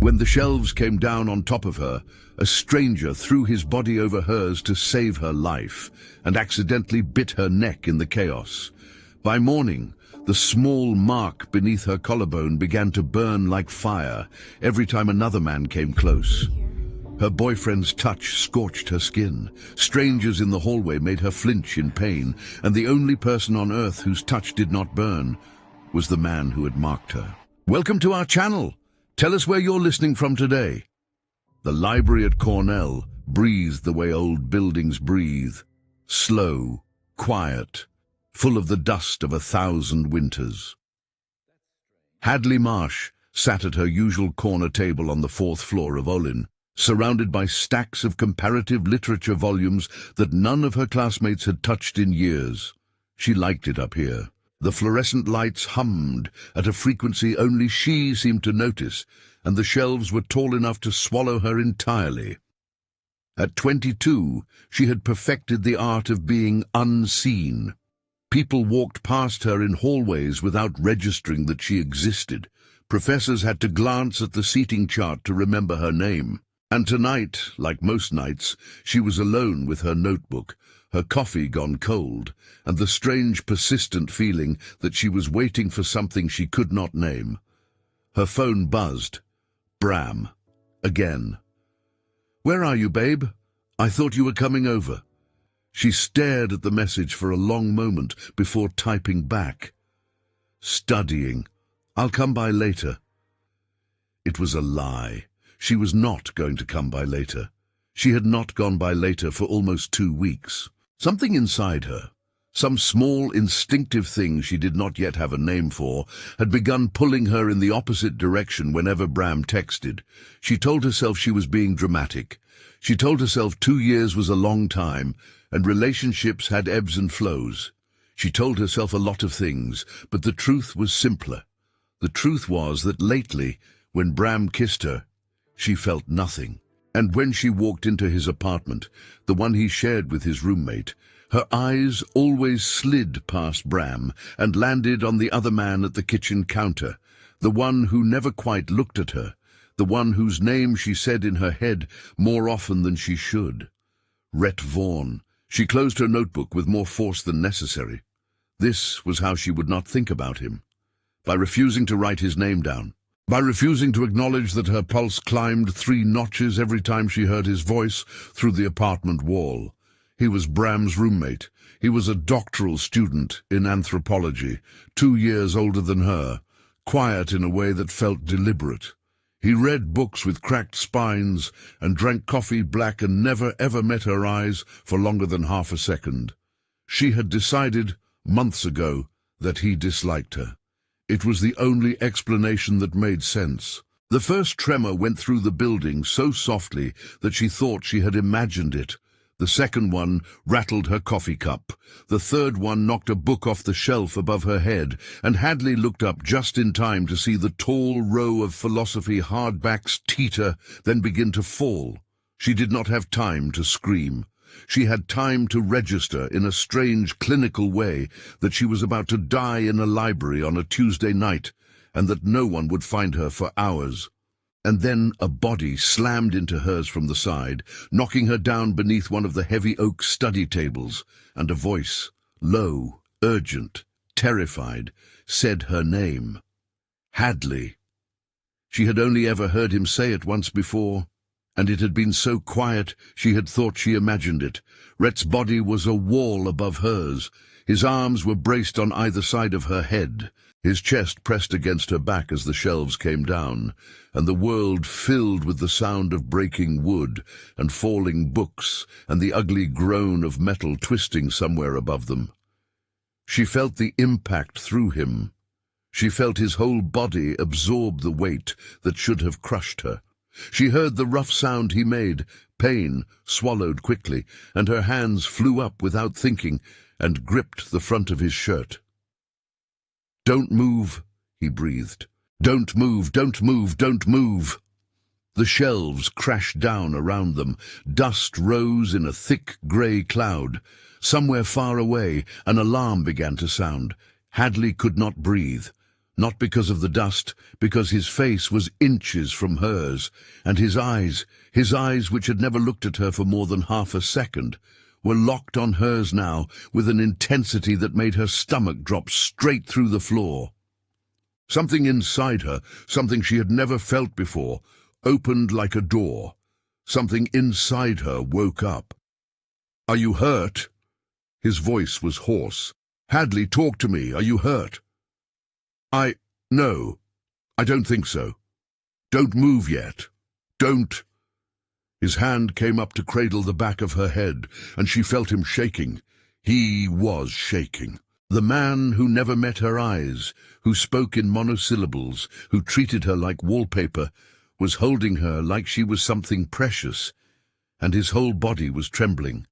When the shelves came down on top of her, a stranger threw his body over hers to save her life and accidentally bit her neck in the chaos. By morning, the small mark beneath her collarbone began to burn like fire every time another man came close. Her boyfriend's touch scorched her skin. Strangers in the hallway made her flinch in pain, and the only person on earth whose touch did not burn was the man who had marked her. Welcome to our channel. Tell us where you're listening from today. The library at Cornell breathed the way old buildings breathe. Slow, quiet, full of the dust of 1,000 winters. Hadley Marsh sat at her usual corner table on the 4th floor of Olin, surrounded by stacks of comparative literature volumes that none of her classmates had touched in years. She liked it up here. The fluorescent lights hummed at a frequency only she seemed to notice, and the shelves were tall enough to swallow her entirely. At 22, she had perfected the art of being unseen. People walked past her in hallways without registering that she existed. Professors had to glance at the seating chart to remember her name. And tonight, like most nights, she was alone with her notebook, her coffee gone cold, and the strange, persistent feeling that she was waiting for something she could not name. Her phone buzzed. Bram. Again. "Where are you, babe? I thought you were coming over." She stared at the message for a long moment before typing back. "Studying. I'll come by later." It was a lie. She was not going to come by later. She had not gone by later for almost 2 weeks. Something inside her, some small instinctive thing she did not yet have a name for, had begun pulling her in the opposite direction whenever Bram texted. She told herself she was being dramatic. She told herself 2 years was a long time, and relationships had ebbs and flows. She told herself a lot of things, but the truth was simpler. The truth was that lately, when Bram kissed her, she felt nothing. And when she walked into his apartment, the one he shared with his roommate, her eyes always slid past Bram and landed on the other man at the kitchen counter, the one who never quite looked at her, the one whose name she said in her head more often than she should. Rhett Vaughn. She closed her notebook with more force than necessary. This was how she would not think about him. By refusing to write his name down. By refusing to acknowledge that her pulse climbed 3 notches every time she heard his voice through the apartment wall. He was Bram's roommate. He was a doctoral student in anthropology, 2 years older than her, quiet in a way that felt deliberate. He read books with cracked spines and drank coffee black and never ever met her eyes for longer than half a second. She had decided, months ago, that he disliked her. It was the only explanation that made sense. The first tremor went through the building so softly that she thought she had imagined it. The second one rattled her coffee cup. The third one knocked a book off the shelf above her head, and Hadley looked up just in time to see the tall row of philosophy hardbacks teeter, then begin to fall. She did not have time to scream. She had time to register in a strange, clinical way that she was about to die in a library on a Tuesday night, and that no one would find her for hours. And then a body slammed into hers from the side, knocking her down beneath one of the heavy oak study tables, and a voice, low, urgent, terrified, said her name. Hadley. She had only ever heard him say it once before, and it had been so quiet she had thought she imagined it. Rhett's body was a wall above hers. His arms were braced on either side of her head. His chest pressed against her back as the shelves came down, and the world filled with the sound of breaking wood and falling books and the ugly groan of metal twisting somewhere above them. She felt the impact through him. She felt his whole body absorb the weight that should have crushed her. She heard the rough sound he made, pain swallowed quickly, and her hands flew up without thinking and gripped the front of his shirt. "Don't move," he breathed. "Don't move, don't move, don't move." The shelves crashed down around them. Dust rose in a thick grey cloud. Somewhere far away, an alarm began to sound. Hadley could not breathe. Not because of the dust, because his face was inches from hers, and his eyes which had never looked at her for more than half a second, were locked on hers now with an intensity that made her stomach drop straight through the floor. Something inside her, something she had never felt before, opened like a door. Something inside her woke up. "Are you hurt?" His voice was hoarse. "Hadley, talk to me. Are you hurt?" No, I don't think so. Don't move yet. Don't." His hand came up to cradle the back of her head, and she felt him shaking. He was shaking. The man who never met her eyes, who spoke in monosyllables, who treated her like wallpaper, was holding her like she was something precious, and his whole body was trembling.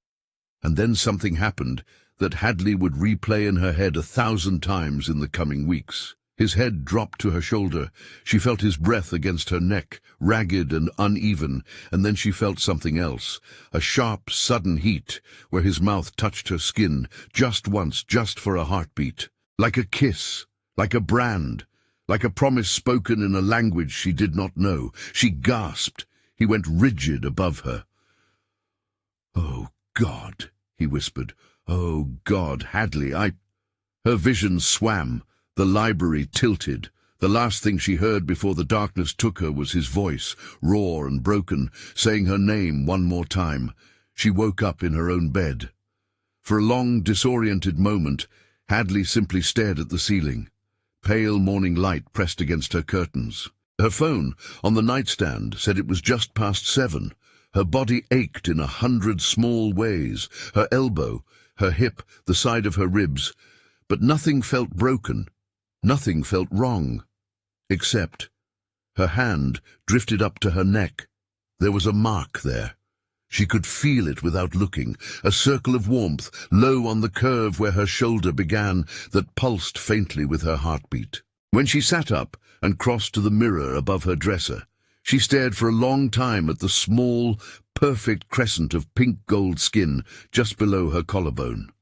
And then something happened that Hadley would replay in her head 1,000 times in the coming weeks. His head dropped to her shoulder. She felt his breath against her neck, ragged and uneven, and then she felt something else, a sharp, sudden heat, where his mouth touched her skin, just once, just for a heartbeat. Like a kiss, like a brand, like a promise spoken in a language she did not know. She gasped. He went rigid above her. "Oh, God," he whispered. "Oh, God, Hadley, Her vision swam. The library tilted. The last thing she heard before the darkness took her was his voice, raw and broken, saying her name one more time. She woke up in her own bed. For a long, disoriented moment, Hadley simply stared at the ceiling. Pale morning light pressed against her curtains. Her phone, on the nightstand, said it was just past 7. Her body ached in 100 small ways, her elbow, her hip, the side of her ribs, but nothing felt broken. Nothing felt wrong, except her hand drifted up to her neck. There was a mark there. She could feel it without looking, a circle of warmth, low on the curve where her shoulder began, that pulsed faintly with her heartbeat. When she sat up and crossed to the mirror above her dresser, she stared for a long time at the small, perfect crescent of pink-gold skin just below her collarbone.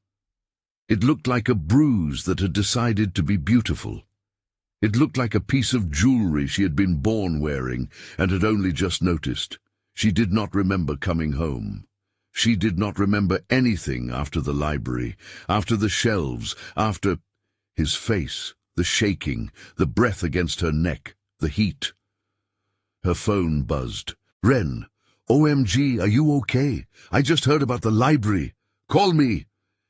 It looked like a bruise that had decided to be beautiful. It looked like a piece of jewelry she had been born wearing and had only just noticed. She did not remember coming home. She did not remember anything after the library, after the shelves, after his face, the shaking, the breath against her neck, the heat. Her phone buzzed. "Ren, OMG, are you okay? I just heard about the library. Call me."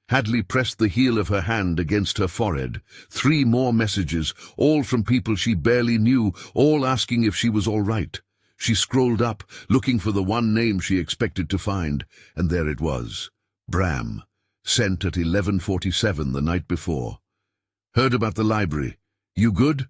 Hadley pressed the heel of her hand against her forehead. 3 more messages, all from people she barely knew, all asking if she was all right. She scrolled up, looking for the one name she expected to find, and there it was. Bram, sent at 11:47 the night before. "Heard about the library. You good?"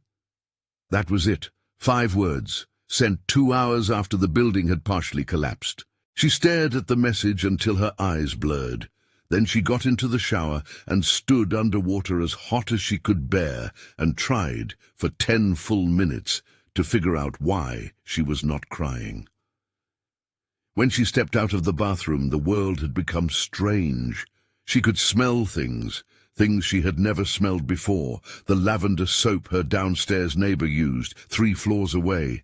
That was it. 5 words, sent 2 hours after the building had partially collapsed. She stared at the message until her eyes blurred. Then she got into the shower and stood underwater as hot as she could bear and tried, for 10 full minutes, to figure out why she was not crying. When she stepped out of the bathroom, the world had become strange. She could smell things she had never smelled before, the lavender soap her downstairs neighbor used 3 floors away,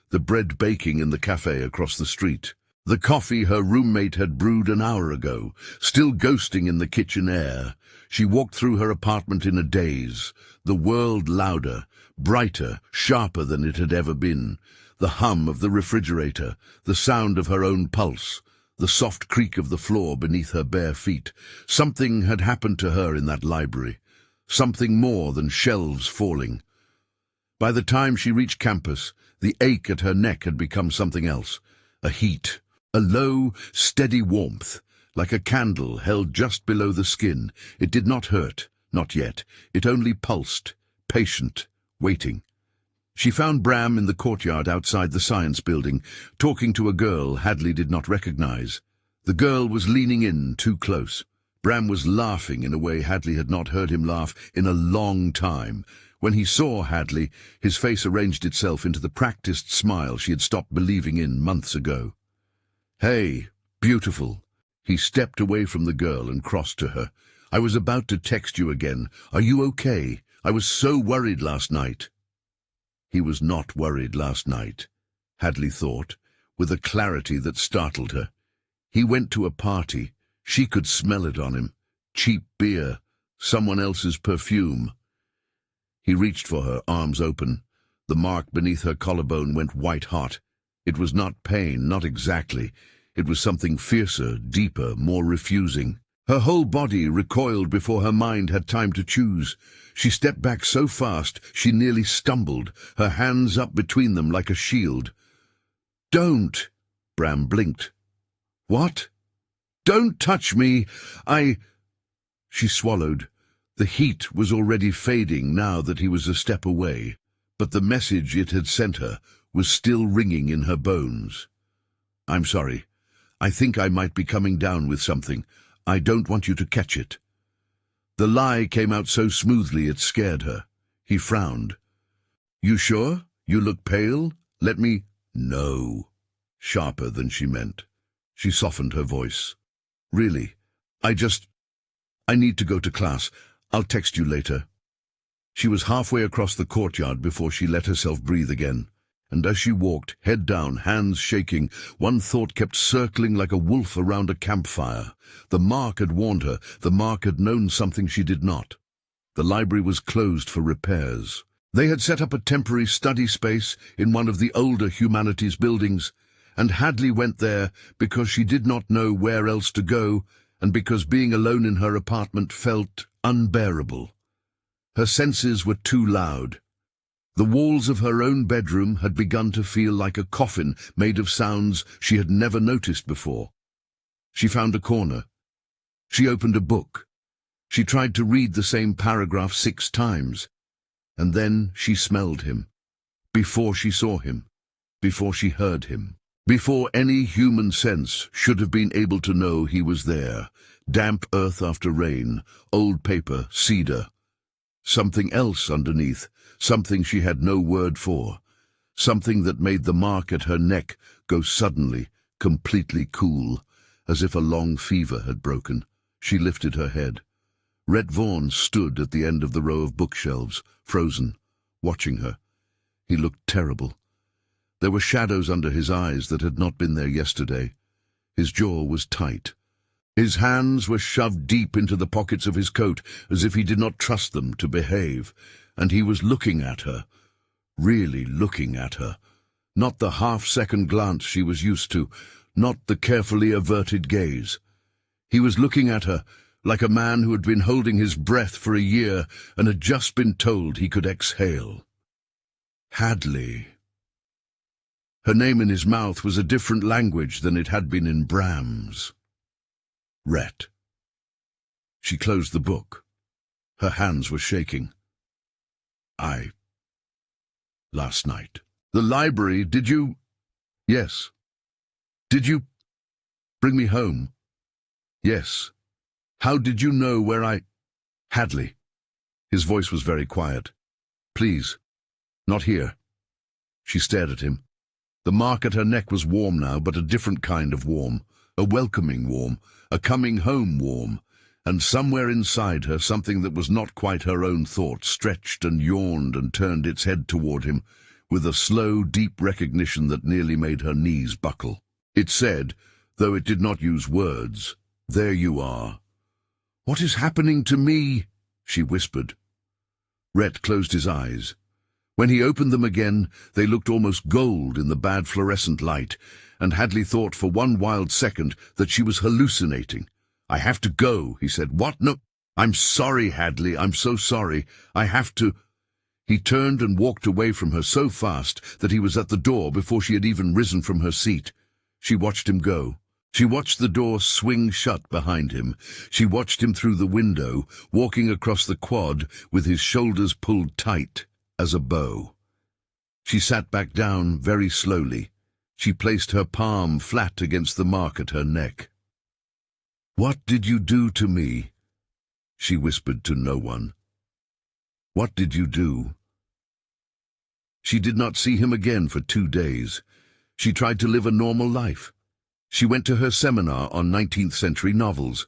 the bread baking in the cafe across the street, the coffee her roommate had brewed an hour ago, still ghosting in the kitchen air. She walked through her apartment in a daze, the world louder, brighter, sharper than it had ever been, the hum of the refrigerator, the sound of her own pulse, the soft creak of the floor beneath her bare feet. Something had happened to her in that library, something more than shelves falling. By the time she reached campus, the ache at her neck had become something else, a heat. A low, steady warmth, like a candle held just below the skin. It did not hurt, not yet. It only pulsed, patient, waiting. She found Bram in the courtyard outside the science building, talking to a girl Hadley did not recognize. The girl was leaning in too close. Bram was laughing in a way Hadley had not heard him laugh in a long time. When he saw Hadley, his face arranged itself into the practiced smile she had stopped believing in months ago. "Hey, beautiful." He stepped away from the girl and crossed to her. "I was about to text you again. Are you okay? I was so worried last night." He was not worried last night, Hadley thought, with a clarity that startled her. He went to a party. She could smell it on him. Cheap beer, someone else's perfume. He reached for her, arms open. The mark beneath her collarbone went white-hot. It was not pain, not exactly. It was something fiercer, deeper, more refusing. Her whole body recoiled before her mind had time to choose. She stepped back so fast she nearly stumbled, her hands up between them like a shield. "Don't!" Bram blinked. "What?" "Don't touch me! She swallowed. The heat was already fading now that he was a step away, but the message it had sent her was still ringing in her bones. "I'm sorry. I think I might be coming down with something. I don't want you to catch it." The lie came out so smoothly it scared her. He frowned. "You sure? You look pale. Let me—" "No," sharper than she meant. She softened her voice. "Really, I need to go to class. I'll text you later." She was halfway across the courtyard before she let herself breathe again. And as she walked, head down, hands shaking, one thought kept circling like a wolf around a campfire. The mark had warned her. The mark had known something she did not. The library was closed for repairs. They had set up a temporary study space in one of the older humanities buildings, and Hadley went there because she did not know where else to go, and because being alone in her apartment felt unbearable. Her senses were too loud. The walls of her own bedroom had begun to feel like a coffin made of sounds she had never noticed before. She found a corner. She opened a book. She tried to read the same paragraph 6 times. And then she smelled him. Before she saw him. Before she heard him. Before any human sense should have been able to know he was there. Damp earth after rain, old paper, cedar. Something else underneath, something she had no word for. Something that made the mark at her neck go suddenly, completely cool, as if a long fever had broken. She lifted her head. Rhett Vaughan stood at the end of the row of bookshelves, frozen, watching her. He looked terrible. There were shadows under his eyes that had not been there yesterday. His jaw was tight. His hands were shoved deep into the pockets of his coat, as if he did not trust them to behave, and he was looking at her, really looking at her. Not the half-second glance she was used to, not the carefully averted gaze. He was looking at her like a man who had been holding his breath for a year and had just been told he could exhale. Hadley. Her name in his mouth was a different language than it had been in Bram's. Rhett. She closed the book. Her hands were shaking. Last night. The library, did you? Yes. Did you bring me home? Yes. How did you know where I... Hadley. His voice was very quiet. Please. Not here. She stared at him. The mark at her neck was warm now, but a different kind of warm. A welcoming warm, a coming home warm, and somewhere inside her something that was not quite her own thought stretched and yawned and turned its head toward him, with a slow, deep recognition that nearly made her knees buckle. It said, though it did not use words, "There you are." "What is happening to me?" she whispered. Rhett closed his eyes. When he opened them again, they looked almost gold in the bad fluorescent light, and Hadley thought for one wild second that she was hallucinating. "I have to go," he said. "What? No. I'm sorry, Hadley. I'm so sorry. I have to—" He turned and walked away from her so fast that he was at the door before she had even risen from her seat. She watched him go. She watched the door swing shut behind him. She watched him through the window, walking across the quad with his shoulders pulled tight as a bow. She sat back down very slowly. She placed her palm flat against the mark at her neck. "What did you do to me?" she whispered to no one. "What did you do?" She did not see him again for 2 days. She tried to live a normal life. She went to her seminar on 19th century novels.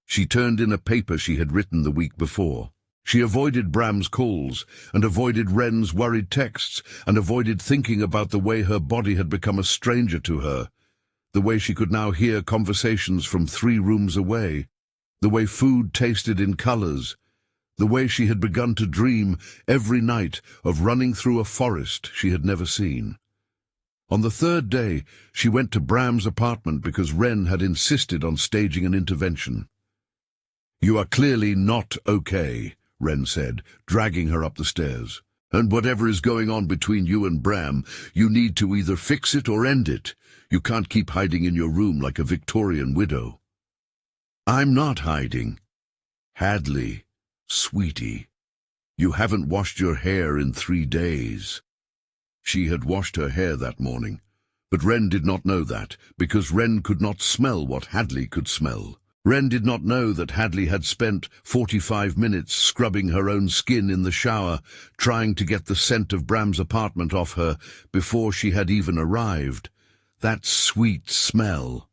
She turned in a paper she had written the week before. She avoided Bram's calls, and avoided Wren's worried texts, and avoided thinking about the way her body had become a stranger to her, the way she could now hear conversations from 3 rooms away, the way food tasted in colors, the way she had begun to dream every night of running through a forest she had never seen. On the 3rd day, she went to Bram's apartment because Wren had insisted on staging an intervention. "You are clearly not okay," Wren said, dragging her up the stairs. "And whatever is going on between you and Bram, you need to either fix it or end it. You can't keep hiding in your room like a Victorian widow." "I'm not hiding." "Hadley, sweetie, you haven't washed your hair in 3 days. She had washed her hair that morning, but Wren did not know that, because Wren could not smell what Hadley could smell. Wren did not know that Hadley had spent 45 minutes scrubbing her own skin in the shower, trying to get the scent of Bram's apartment off her before she had even arrived. That sweet smell,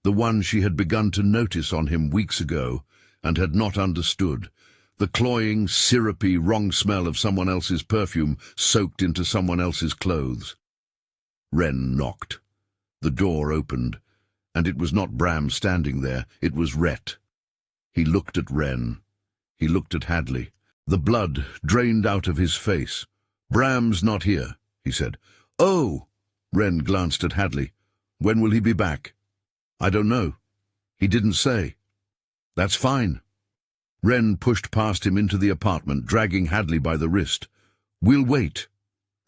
the one she had begun to notice on him weeks ago and had not understood. The cloying, syrupy, wrong smell of someone else's perfume soaked into someone else's clothes. Wren knocked. The door opened, and it was not Bram standing there, it was Rhett. He looked at Wren. He looked at Hadley. The blood drained out of his face. "Bram's not here," he said. "Oh!" Wren glanced at Hadley. "When will he be back?" "I don't know. He didn't say." "That's fine." Wren pushed past him into the apartment, dragging Hadley by the wrist. "We'll wait."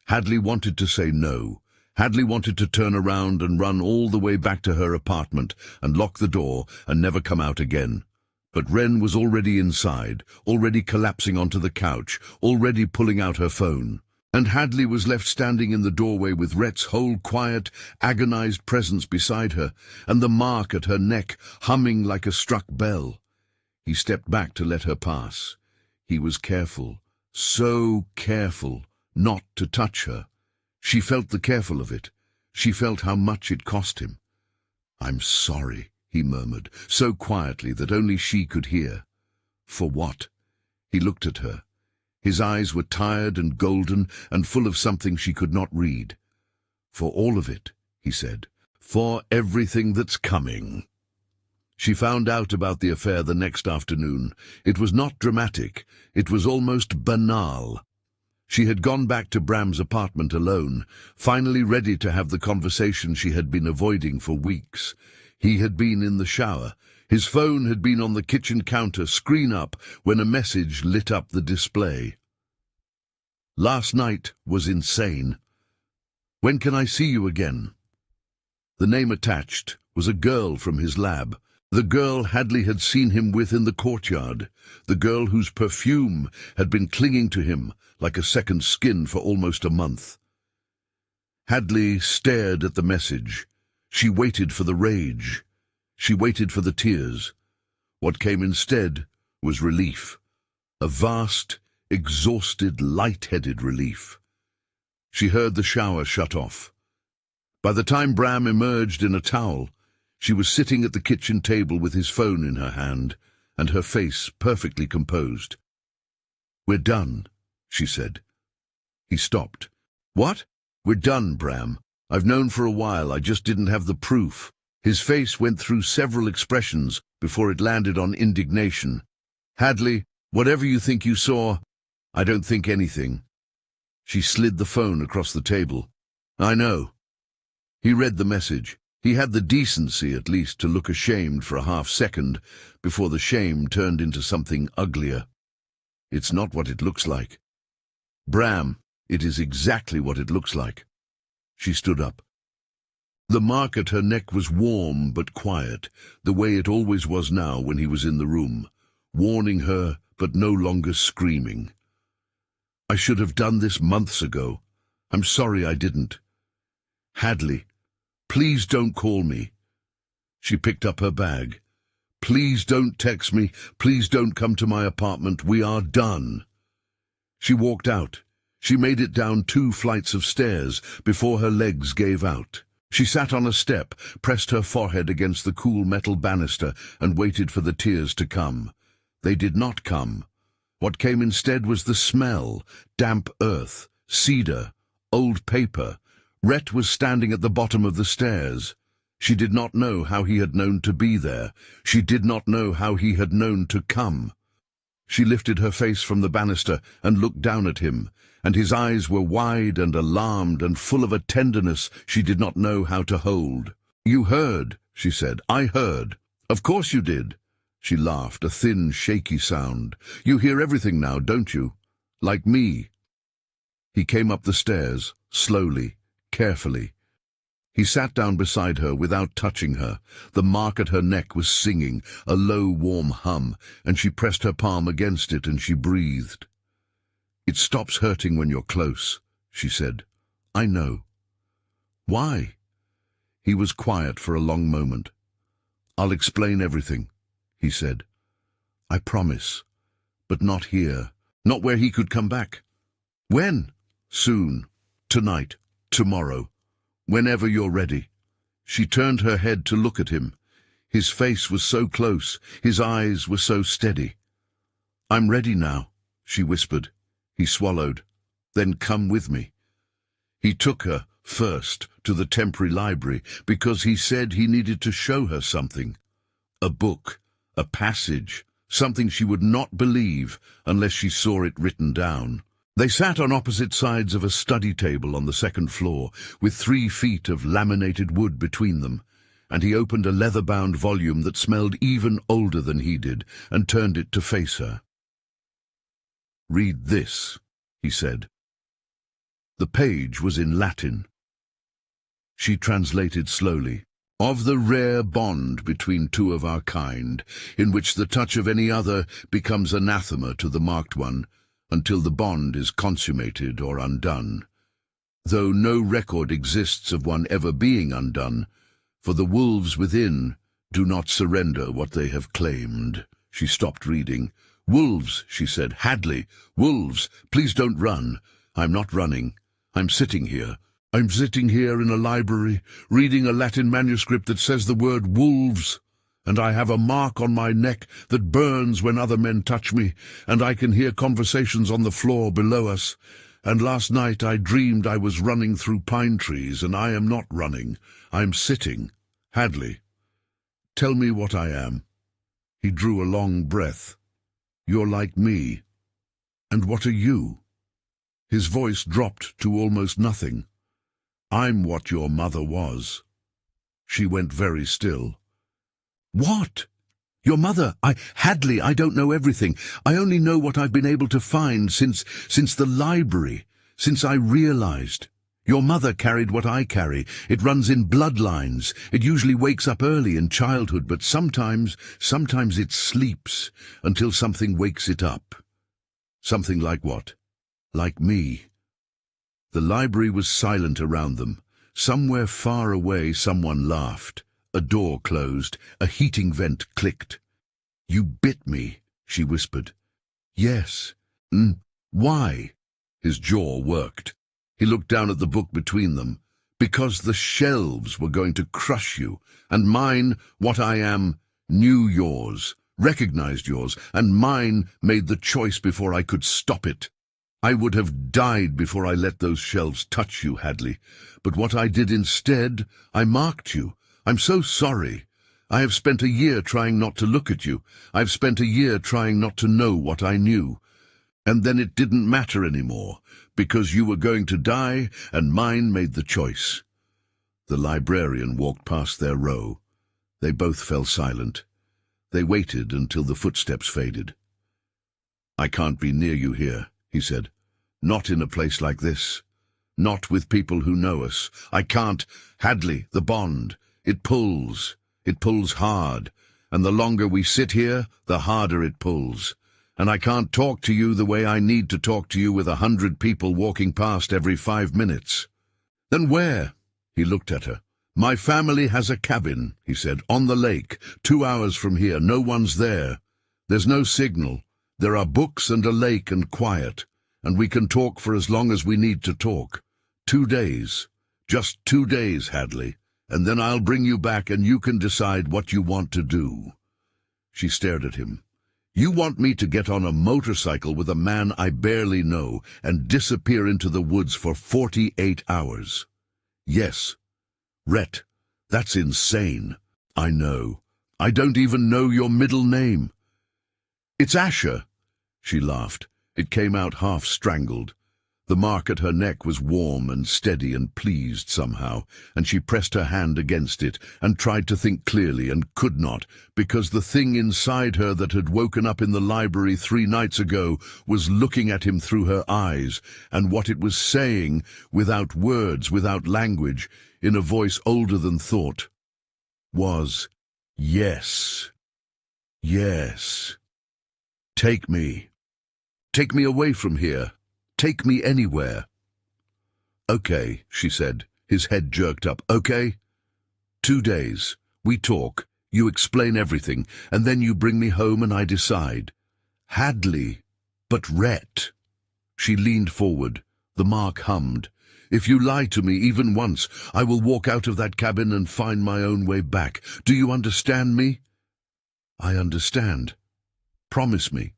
Hadley wanted to say no. Hadley wanted to turn around and run all the way back to her apartment and lock the door and never come out again. But Wren was already inside, already collapsing onto the couch, already pulling out her phone. And Hadley was left standing in the doorway with Rhett's whole quiet, agonized presence beside her, and the mark at her neck humming like a struck bell. He stepped back to let her pass. He was careful, so careful, not to touch her. She felt the careful of it. She felt how much it cost him. "I'm sorry," he murmured, so quietly that only she could hear. "For what?" He looked at her. His eyes were tired and golden and full of something she could not read. "For all of it," he said. "For everything that's coming." She found out about the affair the next afternoon. It was not dramatic. It was almost banal. She had gone back to Bram's apartment alone, finally ready to have the conversation she had been avoiding for weeks. He had been in the shower. His phone had been on the kitchen counter, screen up, when a message lit up the display. "Last night was insane. When can I see you again?" The name attached was a girl from his lab. The girl Hadley had seen him with in the courtyard, the girl whose perfume had been clinging to him like a second skin for almost a month. Hadley stared at the message. She waited for the rage. She waited for the tears. What came instead was relief. A vast, exhausted, light-headed relief. She heard the shower shut off. By the time Bram emerged in a towel, she was sitting at the kitchen table with his phone in her hand, and her face perfectly composed. "We're done," she said. He stopped. "What?" "We're done, Bram. I've known for a while, I just didn't have the proof." His face went through several expressions before it landed on indignation. "Hadley, whatever you think you saw, I don't think anything." She slid the phone across the table. "I know." He read the message. He had the decency, at least, to look ashamed for a half-second before the shame turned into something uglier. "It's not what it looks like." "Bram, it is exactly what it looks like." She stood up. The mark at her neck was warm but quiet, the way it always was now when he was in the room, warning her but no longer screaming. "I should have done this months ago. I'm sorry I didn't. Hadley, please don't call me." She picked up her bag. "Please don't text me. Please don't come to my apartment. We are done." She walked out. She made it down 2 flights of stairs before her legs gave out. She sat on a step, pressed her forehead against the cool metal banister, and waited for the tears to come. They did not come. What came instead was the smell: damp earth, cedar, old paper. Rhett was standing at the bottom of the stairs. She did not know how he had known to be there. She did not know how he had known to come. She lifted her face from the banister and looked down at him, and his eyes were wide and alarmed and full of a tenderness she did not know how to hold. "You heard," she said. "I heard." "Of course you did." She laughed, a thin, shaky sound. "You hear everything now, don't you? Like me." He came up the stairs, slowly, carefully. He sat down beside her without touching her. The mark at her neck was singing, a low, warm hum, and she pressed her palm against it and she breathed. "It stops hurting when you're close," she said. "I know." "Why?" He was quiet for a long moment. "I'll explain everything," he said. "I promise. But not here. Not where he could come back." "When?" "Soon. Tonight. Tomorrow. Whenever you're ready." She turned her head to look at him. His face was so close, his eyes were so steady. "I'm ready now," she whispered. He swallowed. "Then come with me." He took her, first, to the temporary library, because he said he needed to show her something. A book, a passage, something she would not believe unless she saw it written down. They sat on opposite sides of a study table on the second floor, with 3 feet of laminated wood between them, and he opened a leather-bound volume that smelled even older than he did, and turned it to face her. "Read this," he said. The page was in Latin. She translated slowly. "Of the rare bond between two of our kind, in which the touch of any other becomes anathema to the marked one, until the bond is consummated or undone, though no record exists of one ever being undone, for the wolves within do not surrender what they have claimed." She stopped reading. "Wolves," she said. "Hadley, wolves, please don't run." "I'm not running. I'm sitting here. I'm sitting here in a library, reading a Latin manuscript that says the word wolves. And I have a mark on my neck that burns when other men touch me, and I can hear conversations on the floor below us. And last night I dreamed I was running through pine trees, and I am not running. I'm sitting. Hadley, tell me what I am." He drew a long breath. "You're like me. And what are you?" His voice dropped to almost nothing. "I'm what your mother was." She went very still. "What? Your mother? Hadley, I don't know everything. I only know what I've been able to find since the library, since I realized. Your mother carried what I carry. It runs in bloodlines. It usually wakes up early in childhood, but sometimes it sleeps until something wakes it up." "Something like what?" "Like me." The library was silent around them. Somewhere far away someone laughed. A door closed. A heating vent clicked. "You bit me," she whispered. "Yes." Why?" His jaw worked. He looked down at the book between them. "Because the shelves were going to crush you, and mine, what I am, knew yours, recognized yours, and mine made the choice before I could stop it. I would have died before I let those shelves touch you, Hadley. But what I did instead, I marked you. I'm so sorry. I have spent a year trying not to look at you. I've spent a year trying not to know what I knew. And then it didn't matter anymore, because you were going to die, and mine made the choice." The librarian walked past their row. They both fell silent. They waited until the footsteps faded. "I can't be near you here," he said. "Not in a place like this. Not with people who know us. I can't. Hadley, the bond. It pulls. It pulls hard. And the longer we sit here, the harder it pulls. And I can't talk to you the way I need to talk to you with 100 people walking past every 5 minutes." "Then where?" He looked at her. "My family has a cabin," he said, "on the lake, 2 hours from here. No one's there. There's no signal. There are books and a lake and quiet, and we can talk for as long as we need to talk. 2 days. Just 2 days, Hadley, and then I'll bring you back and you can decide what you want to do." She stared at him. You want me to get on a motorcycle with a man I barely know and disappear into the woods for 48 hours? Yes. Rhett, that's insane. I know. I don't even know your middle name. It's Asher. She laughed. It came out half strangled. The mark at her neck was warm and steady and pleased somehow, and she pressed her hand against it and tried to think clearly and could not, because the thing inside her that had woken up in the library 3 nights ago was looking at him through her eyes, and what it was saying, without words, without language, in a voice older than thought, was, yes, yes. Take me. Take me away from here. Take me anywhere. Okay, she said, his head jerked up. Okay? 2 days. We talk. You explain everything, and then you bring me home and I decide. Hadley. But Rhett. She leaned forward. The mark hummed. If you lie to me even once, I will walk out of that cabin and find my own way back. Do you understand me? I understand. Promise me.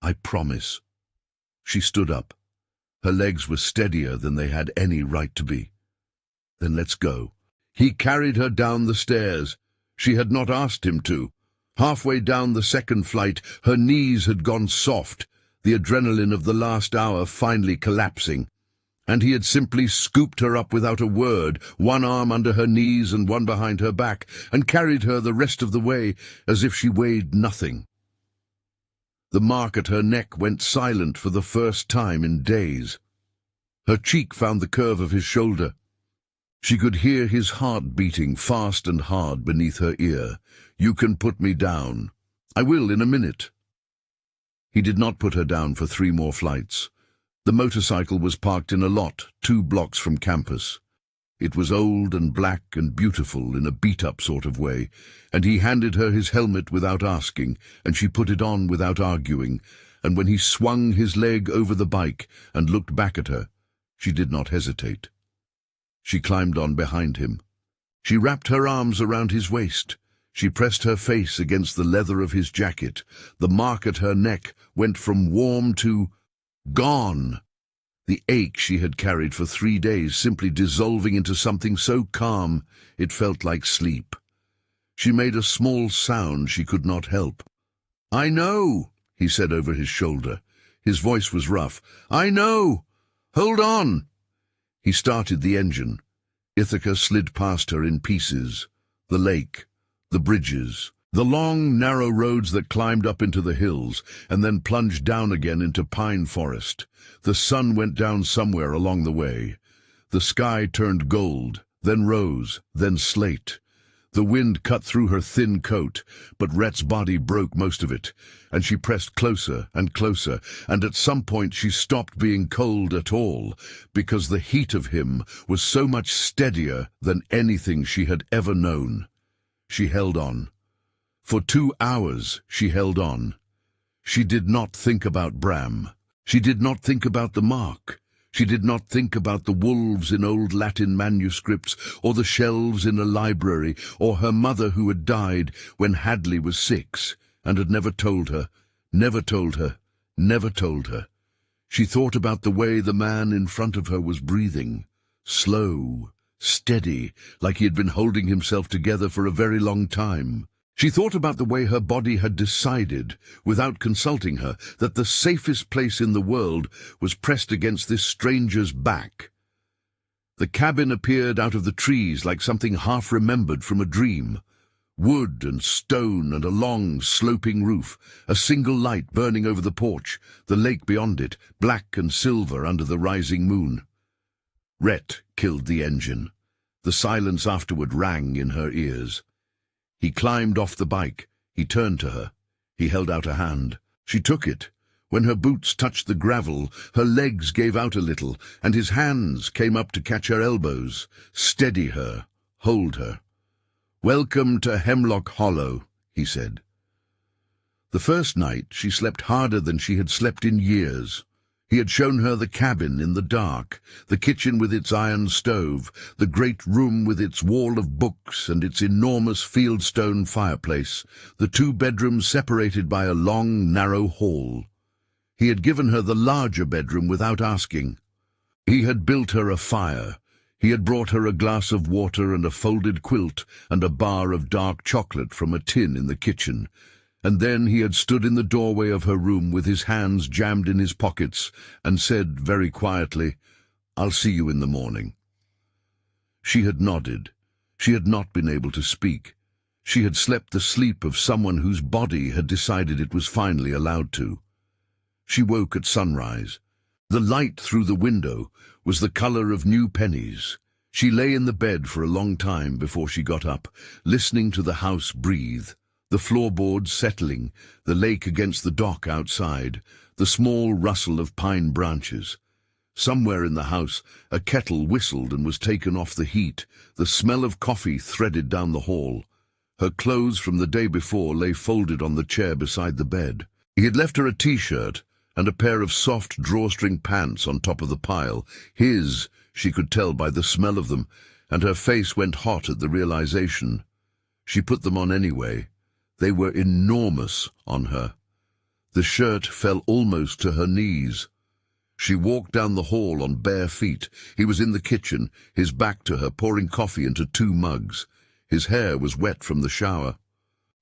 I promise. She stood up. Her legs were steadier than they had any right to be. Then let's go. He carried her down the stairs. She had not asked him to. Halfway down the second flight, her knees had gone soft, the adrenaline of the last hour finally collapsing, and he had simply scooped her up without a word, one arm under her knees and one behind her back, and carried her the rest of the way as if she weighed nothing. The mark at her neck went silent for the first time in days. Her cheek found the curve of his shoulder. She could hear his heart beating fast and hard beneath her ear. You can put me down. I will in a minute. He did not put her down for 3 more flights. The motorcycle was parked in a lot 2 blocks from campus. It was old and black and beautiful in a beat-up sort of way, and he handed her his helmet without asking, and she put it on without arguing, and when he swung his leg over the bike and looked back at her, she did not hesitate. She climbed on behind him. She wrapped her arms around his waist. She pressed her face against the leather of his jacket. The mark at her neck went from warm to gone. The ache she had carried for 3 days simply dissolving into something so calm it felt like sleep. She made a small sound she could not help. I know, he said over his shoulder. His voice was rough. I know. Hold on. He started the engine. Ithaca slid past her in pieces. The lake, the bridges, the long, narrow roads that climbed up into the hills and then plunged down again into pine forest. The sun went down somewhere along the way. The sky turned gold, then rose, then slate. The wind cut through her thin coat, but Rhett's body broke most of it, and she pressed closer and closer, and at some point she stopped being cold at all, because the heat of him was so much steadier than anything she had ever known. She held on. For 2 hours she held on. She did not think about Bram. She did not think about the mark. She did not think about the wolves in old Latin manuscripts, or the shelves in a library, or her mother who had died when Hadley was 6, and had never told her, never told her, never told her. She thought about the way the man in front of her was breathing, slow, steady, like he had been holding himself together for a very long time. She thought about the way her body had decided, without consulting her, that the safest place in the world was pressed against this stranger's back. The cabin appeared out of the trees like something half-remembered from a dream. Wood and stone and a long, sloping roof, a single light burning over the porch, the lake beyond it, black and silver under the rising moon. Rhett killed the engine. The silence afterward rang in her ears. He climbed off the bike. He turned to her. He held out a hand. She took it. When her boots touched the gravel, her legs gave out a little, and his hands came up to catch her elbows, steady her, hold her. "Welcome to Hemlock Hollow," he said. The first night she slept harder than she had slept in years. He had shown her the cabin in the dark, the kitchen with its iron stove, the great room with its wall of books and its enormous fieldstone fireplace, the 2 bedrooms separated by a long, narrow hall. He had given her the larger bedroom without asking. He had built her a fire. He had brought her a glass of water and a folded quilt and a bar of dark chocolate from a tin in the kitchen. And then he had stood in the doorway of her room with his hands jammed in his pockets and said very quietly, "I'll see you in the morning." She had nodded. She had not been able to speak. She had slept the sleep of someone whose body had decided it was finally allowed to. She woke at sunrise. The light through the window was the color of new pennies. She lay in the bed for a long time before she got up, listening to the house breathe. The floorboards settling, the lake against the dock outside, the small rustle of pine branches. Somewhere in the house, a kettle whistled and was taken off the heat. The smell of coffee threaded down the hall. Her clothes from the day before lay folded on the chair beside the bed. He had left her a t-shirt and a pair of soft drawstring pants on top of the pile. His, she could tell by the smell of them, and her face went hot at the realization. She put them on anyway. They were enormous on her. The shirt fell almost to her knees. She walked down the hall on bare feet. He was in the kitchen, his back to her, pouring coffee into 2 mugs. His hair was wet from the shower.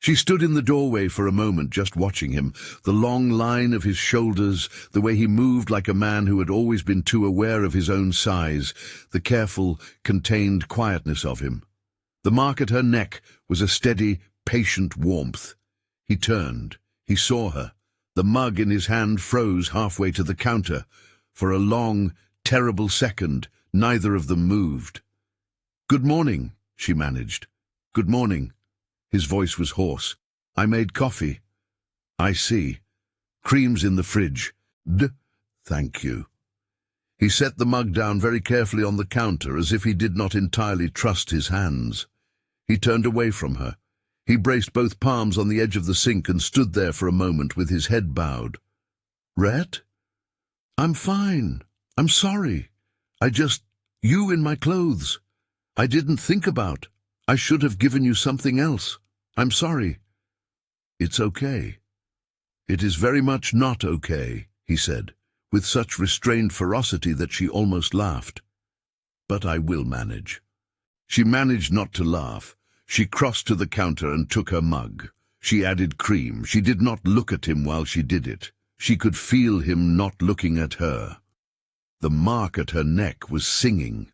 She stood in the doorway for a moment, just watching him, the long line of his shoulders, the way he moved like a man who had always been too aware of his own size, the careful, contained quietness of him. The mark at her neck was a steady, patient warmth. He turned. He saw her. The mug in his hand froze halfway to the counter. For a long, terrible second, neither of them moved. "Good morning," she managed. "Good morning." His voice was hoarse. "I made coffee." "I see. Cream's in the fridge." Thank you." He set the mug down very carefully on the counter, as if he did not entirely trust his hands. He turned away from her. He braced both palms on the edge of the sink and stood there for a moment with his head bowed. "Rhett? I'm fine. I'm sorry. You in my clothes. I didn't think about. I should have given you something else. I'm sorry." "It's okay." "It is very much not okay," he said, with such restrained ferocity that she almost laughed. "But I will manage." She managed not to laugh. She crossed to the counter and took her mug. She added cream. She did not look at him while she did it. She could feel him not looking at her. The mark at her neck was singing.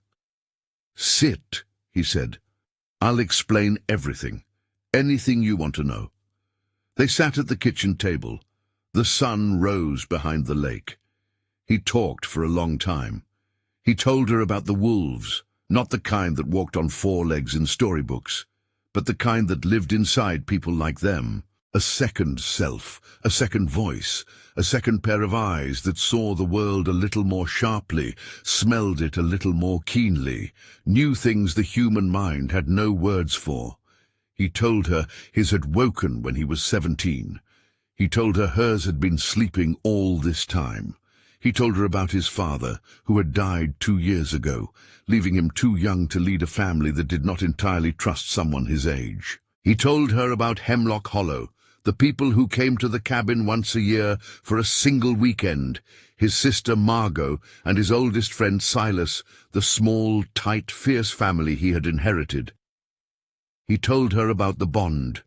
"Sit," he said. "I'll explain everything. Anything you want to know." They sat at the kitchen table. The sun rose behind the lake. He talked for a long time. He told her about the wolves, not the kind that walked on 4 legs in storybooks, but the kind that lived inside people like them. A second self, a second voice, a second pair of eyes that saw the world a little more sharply, smelled it a little more keenly, knew things the human mind had no words for. He told her his had woken when he was 17. He told her hers had been sleeping all this time. He told her about his father, who had died 2 years ago, leaving him too young to lead a family that did not entirely trust someone his age. He told her about Hemlock Hollow, the people who came to the cabin once a year for a single weekend, his sister Margot and his oldest friend Silas, the small, tight, fierce family he had inherited. He told her about the bond.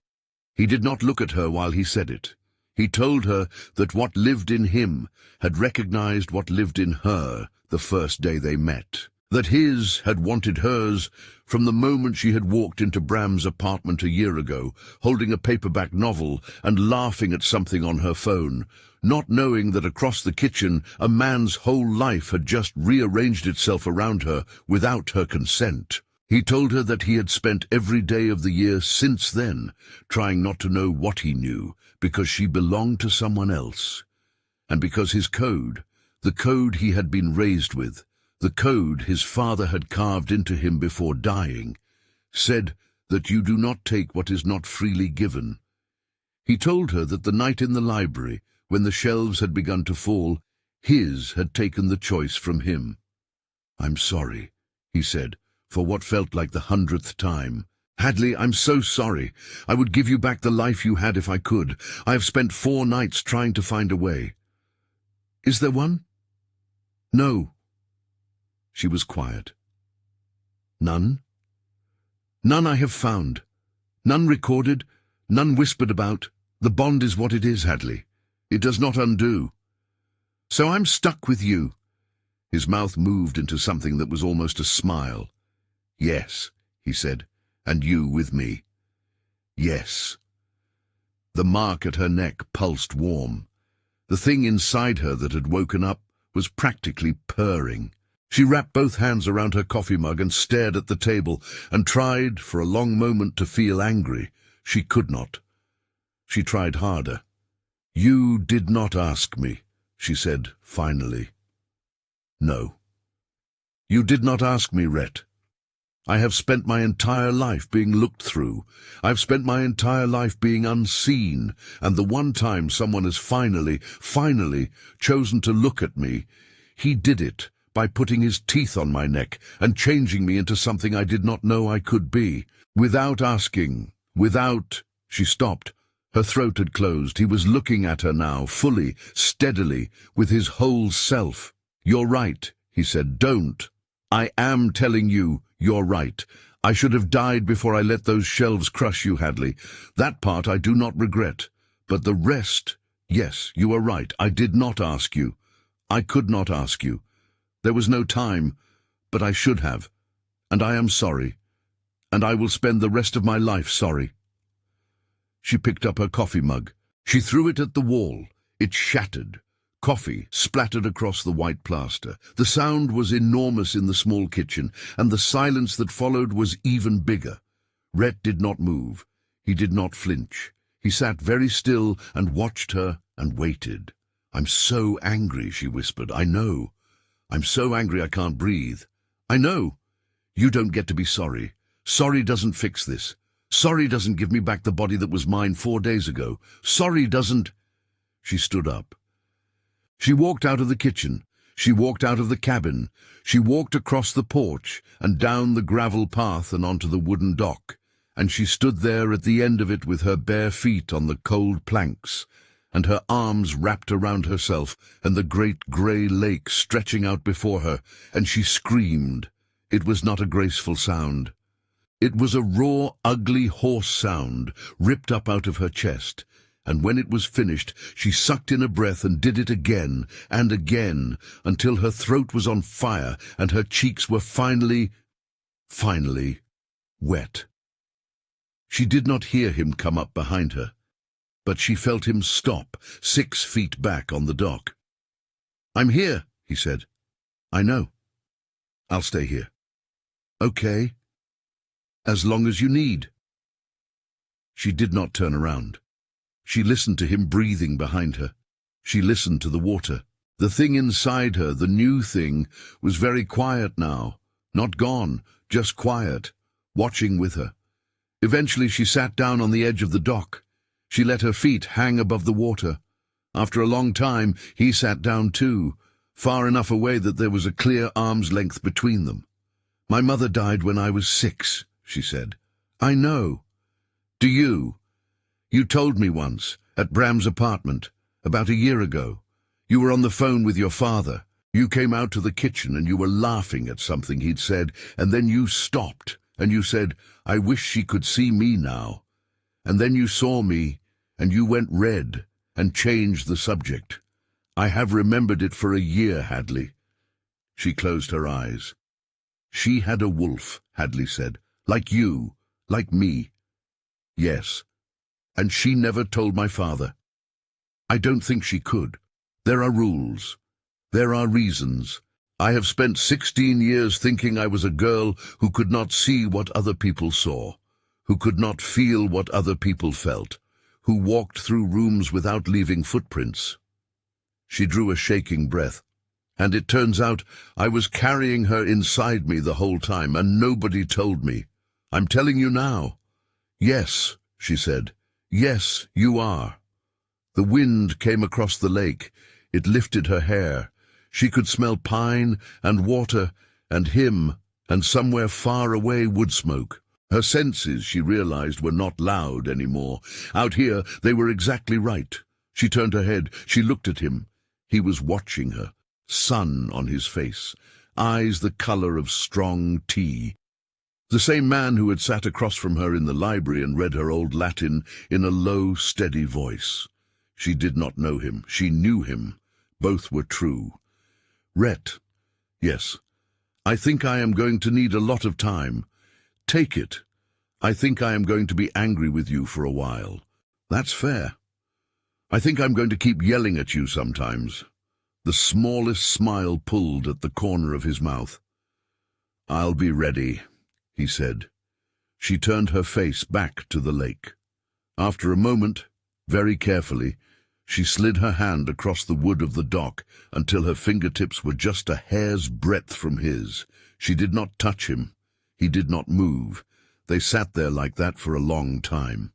He did not look at her while he said it. He told her that what lived in him had recognized what lived in her the first day they met, that his had wanted hers from the moment she had walked into Bram's apartment a year ago, holding a paperback novel and laughing at something on her phone, not knowing that across the kitchen a man's whole life had just rearranged itself around her without her consent. He told her that he had spent every day of the year since then trying not to know what he knew, because she belonged to someone else, and because his code, the code he had been raised with, the code his father had carved into him before dying, said that you do not take what is not freely given. He told her that the night in the library, when the shelves had begun to fall, His had taken the choice from him. "I'm sorry," he said, for what felt like the 100th time. "Hadley, I'm so sorry. I would give you back the life you had if I could. I have spent 4 nights trying to find a way." "Is there one?" "No." She was quiet. "None?" "None I have found. None recorded, none whispered about. The bond is what it is, Hadley. It does not undo. So I'm stuck with you." His mouth moved into something that was almost a smile. "Yes," he said, "and you with me." "Yes." The mark at her neck pulsed warm. The thing inside her that had woken up was practically purring. She wrapped both hands around her coffee mug and stared at the table, and tried for a long moment to feel angry. She could not. She tried harder. "You did not ask me," she said finally. "No. You did not ask me, Rhett. I have spent my entire life being looked through. I've spent my entire life being unseen, and the one time someone has finally chosen to look at me, he did it by putting his teeth on my neck and changing me into something I did not know I could be. Without asking, without—" She stopped. Her throat had closed. He was looking at her now, fully, steadily, with his whole self. "You're right," he said. "Don't. I am telling you, you're right. I should have died before I let those shelves crush you, Hadley. That part I do not regret. But the rest, yes, you are right. I did not ask you. I could not ask you. There was no time, but I should have. And I am sorry. And I will spend the rest of my life sorry." She picked up her coffee mug. She threw it at the wall. It shattered. Coffee splattered across the white plaster. The sound was enormous in the small kitchen, and the silence that followed was even bigger. Rhett did not move. He did not flinch. He sat very still and watched her and waited. "I'm so angry," she whispered. "I know. I'm so angry I can't breathe. I know. You don't get to be sorry. Sorry doesn't fix this. Sorry doesn't give me back the body that was mine 4 days ago. Sorry doesn't—" She stood up. She walked out of the kitchen. She walked out of the cabin. She walked across the porch and down the gravel path and onto the wooden dock. And she stood there at the end of it with her bare feet on the cold planks, and her arms wrapped around herself, and the great grey lake stretching out before her, and she screamed. It was not a graceful sound. It was a raw, ugly, hoarse sound, ripped up out of her chest, and when it was finished, she sucked in a breath and did it again and again, until her throat was on fire and her cheeks were finally wet. She did not hear him come up behind her, but she felt him stop 6 feet back on the dock. "I'm here," he said. "I know. I'll stay here." "Okay. As long as you need." She did not turn around. She listened to him breathing behind her. She listened to the water. The thing inside her, the new thing, was very quiet now. Not gone, just quiet, watching with her. Eventually she sat down on the edge of the dock. She let her feet hang above the water. After a long time, he sat down too, far enough away that there was a clear arm's length between them. "My mother died when I was 6, she said. "I know. Do you? You told me once, at Bram's apartment, about a year ago. You were on the phone with your father. You came out to the kitchen and you were laughing at something he'd said, and then you stopped, and you said, 'I wish she could see me now.' And then you saw me, and you went red, and changed the subject. I have remembered it for a year, Hadley." She closed her eyes. "She had a wolf," Hadley said. "Like you, like me." "Yes. And she never told my father. I don't think she could. There are rules. There are reasons. I have spent 16 years thinking I was a girl who could not see what other people saw, who could not feel what other people felt, who walked through rooms without leaving footprints." She drew a shaking breath. "And it turns out I was carrying her inside me the whole time, and nobody told me. I'm telling you now." "Yes," she said. "Yes, you are." The wind came across the lake. It lifted her hair. She could smell pine and water and him and somewhere far away wood smoke. Her senses, she realized, were not loud anymore. Out here, they were exactly right. She turned her head. She looked at him. He was watching her, sun on his face, eyes the color of strong tea. The same man who had sat across from her in the library and read her old Latin in a low, steady voice. She did not know him. She knew him. Both were true. Rhett. Yes. I think I am going to need a lot of time. Take it. I think I am going to be angry with you for a while. That's fair. I think I'm going to keep yelling at you sometimes. The smallest smile pulled at the corner of his mouth. I'll be ready, he said. She turned her face back to the lake. After a moment, very carefully, she slid her hand across the wood of the dock until her fingertips were just a hair's breadth from his. She did not touch him. He did not move. They sat there like that for a long time.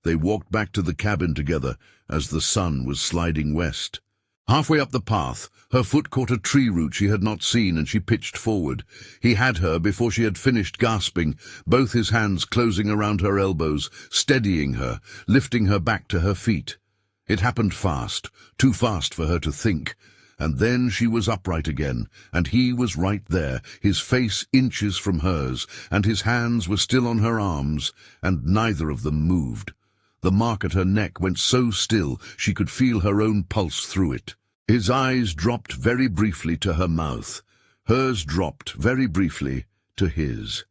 They walked back to the cabin together as the sun was sliding west. Halfway up the path, her foot caught a tree root she had not seen, and she pitched forward. He had her before she had finished gasping, both his hands closing around her elbows, steadying her, lifting her back to her feet. It happened fast, too fast for her to think, and then she was upright again, and he was right there, his face inches from hers, and his hands were still on her arms, and neither of them moved. The mark at her neck went so still she could feel her own pulse through it. His eyes dropped very briefly to her mouth. Hers dropped very briefly to his.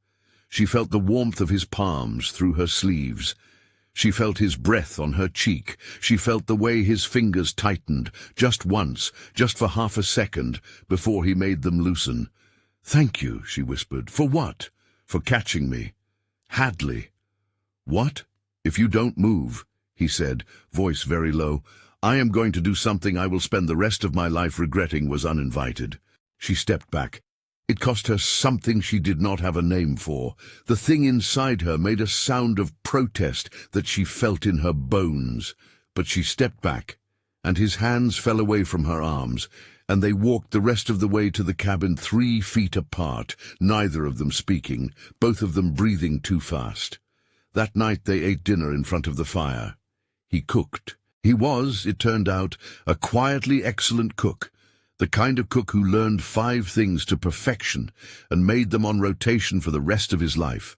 She felt the warmth of his palms through her sleeves. She felt his breath on her cheek. She felt the way his fingers tightened, just once, just for half a second, before he made them loosen. "Thank you," she whispered. "For what?" "For catching me." "Hadley." "What?" "If you don't move," he said, voice very low, "I am going to do something I will spend the rest of my life regretting was uninvited." She stepped back. It cost her something she did not have a name for. The thing inside her made a sound of protest that she felt in her bones. But she stepped back, and his hands fell away from her arms, and they walked the rest of the way to the cabin 3 feet apart, neither of them speaking, both of them breathing too fast. That night they ate dinner in front of the fire. He cooked. He was, it turned out, a quietly excellent cook, the kind of cook who learned 5 things to perfection and made them on rotation for the rest of his life.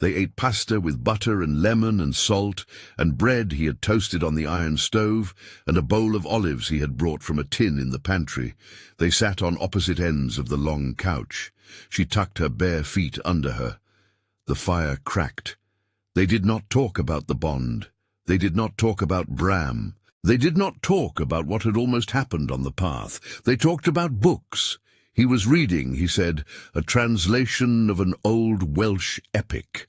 They ate pasta with butter and lemon and salt, and bread he had toasted on the iron stove, and a bowl of olives he had brought from a tin in the pantry. They sat on opposite ends of the long couch. She tucked her bare feet under her. The fire cracked. They did not talk about the bond. They did not talk about Bram. They did not talk about what had almost happened on the path. They talked about books. He was reading, he said, a translation of an old Welsh epic.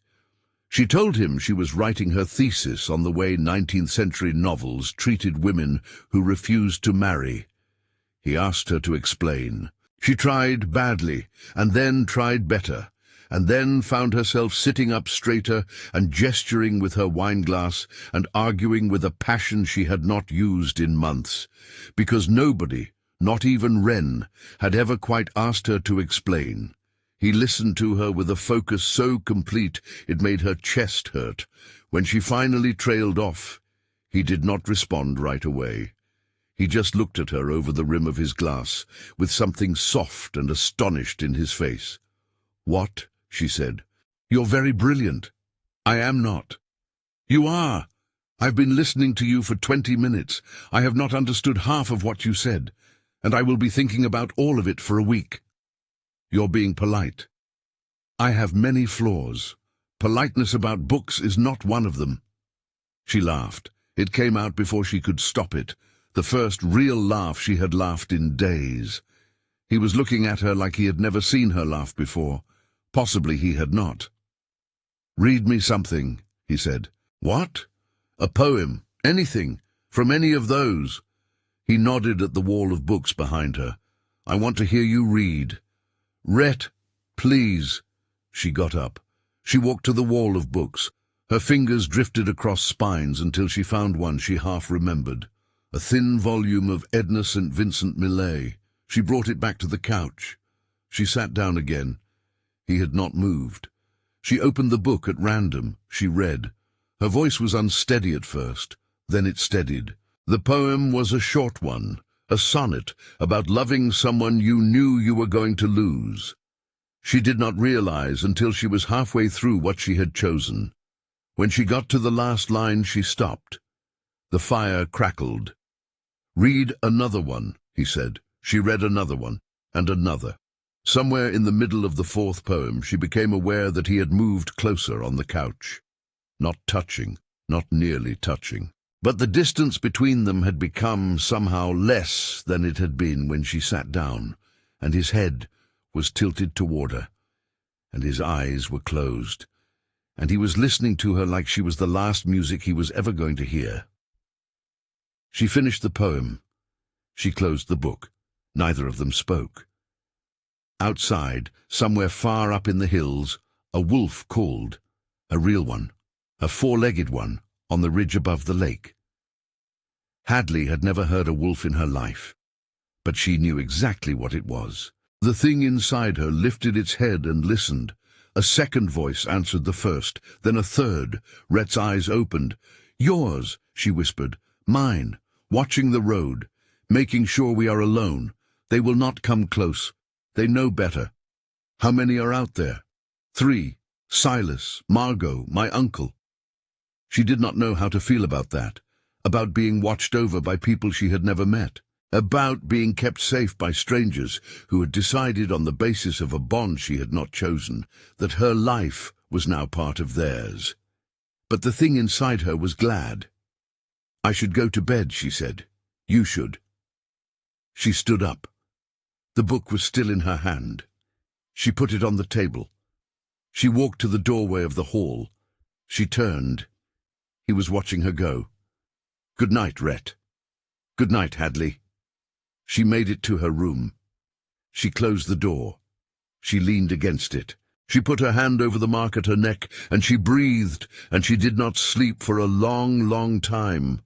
She told him she was writing her thesis on the way 19th-century novels treated women who refused to marry. He asked her to explain. She tried badly, and then tried better, and then found herself sitting up straighter and gesturing with her wineglass and arguing with a passion she had not used in months, because nobody, not even Wren, had ever quite asked her to explain. He listened to her with a focus so complete it made her chest hurt. When she finally trailed off, he did not respond right away. He just looked at her over the rim of his glass, with something soft and astonished in his face. "What?" she said. "You're very brilliant." "I am not." "You are. I've been listening to you for 20 minutes. I have not understood half of what you said, and I will be thinking about all of it for a week." "You're being polite." "I have many flaws. Politeness about books is not one of them." She laughed. It came out before she could stop it, the first real laugh she had laughed in days. He was looking at her like he had never seen her laugh before. Possibly he had not. "Read me something," he said. "What?" "A poem. Anything. From any of those." He nodded at the wall of books behind her. "I want to hear you read." "Rhett, please." She got up. She walked to the wall of books. Her fingers drifted across spines until she found one she half remembered. A thin volume of Edna St. Vincent Millay. She brought it back to the couch. She sat down again. He had not moved. She opened the book at random. She read. Her voice was unsteady at first, then it steadied. The poem was a short one, a sonnet about loving someone you knew you were going to lose. She did not realize until she was halfway through what she had chosen. When she got to the last line, she stopped. The fire crackled. "Read another one," he said. She read another one, and another. Somewhere in the middle of the fourth poem, she became aware that he had moved closer on the couch. Not touching, not nearly touching. But the distance between them had become somehow less than it had been when she sat down, and his head was tilted toward her, and his eyes were closed, and he was listening to her like she was the last music he was ever going to hear. She finished the poem. She closed the book. Neither of them spoke. Outside, somewhere far up in the hills, a wolf called, a real one, a four-legged one, on the ridge above the lake. Hadley had never heard a wolf in her life, but she knew exactly what it was. The thing inside her lifted its head and listened. A second voice answered the first, then a third. Rhett's eyes opened. "Yours," she whispered. "Mine, watching the road, making sure we are alone. They will not come close. They know better. How many are out there?" "3. Silas, Margot, my uncle." She did not know how to feel about that, about being watched over by people she had never met, about being kept safe by strangers who had decided on the basis of a bond she had not chosen that her life was now part of theirs. But the thing inside her was glad. "I should go to bed," she said. "You should." She stood up. The book was still in her hand. She put it on the table. She walked to the doorway of the hall. She turned. He was watching her go. "Good night, Rhett." "Good night, Hadley." She made it to her room. She closed the door. She leaned against it. She put her hand over the mark at her neck, and she breathed, and she did not sleep for a long, long time.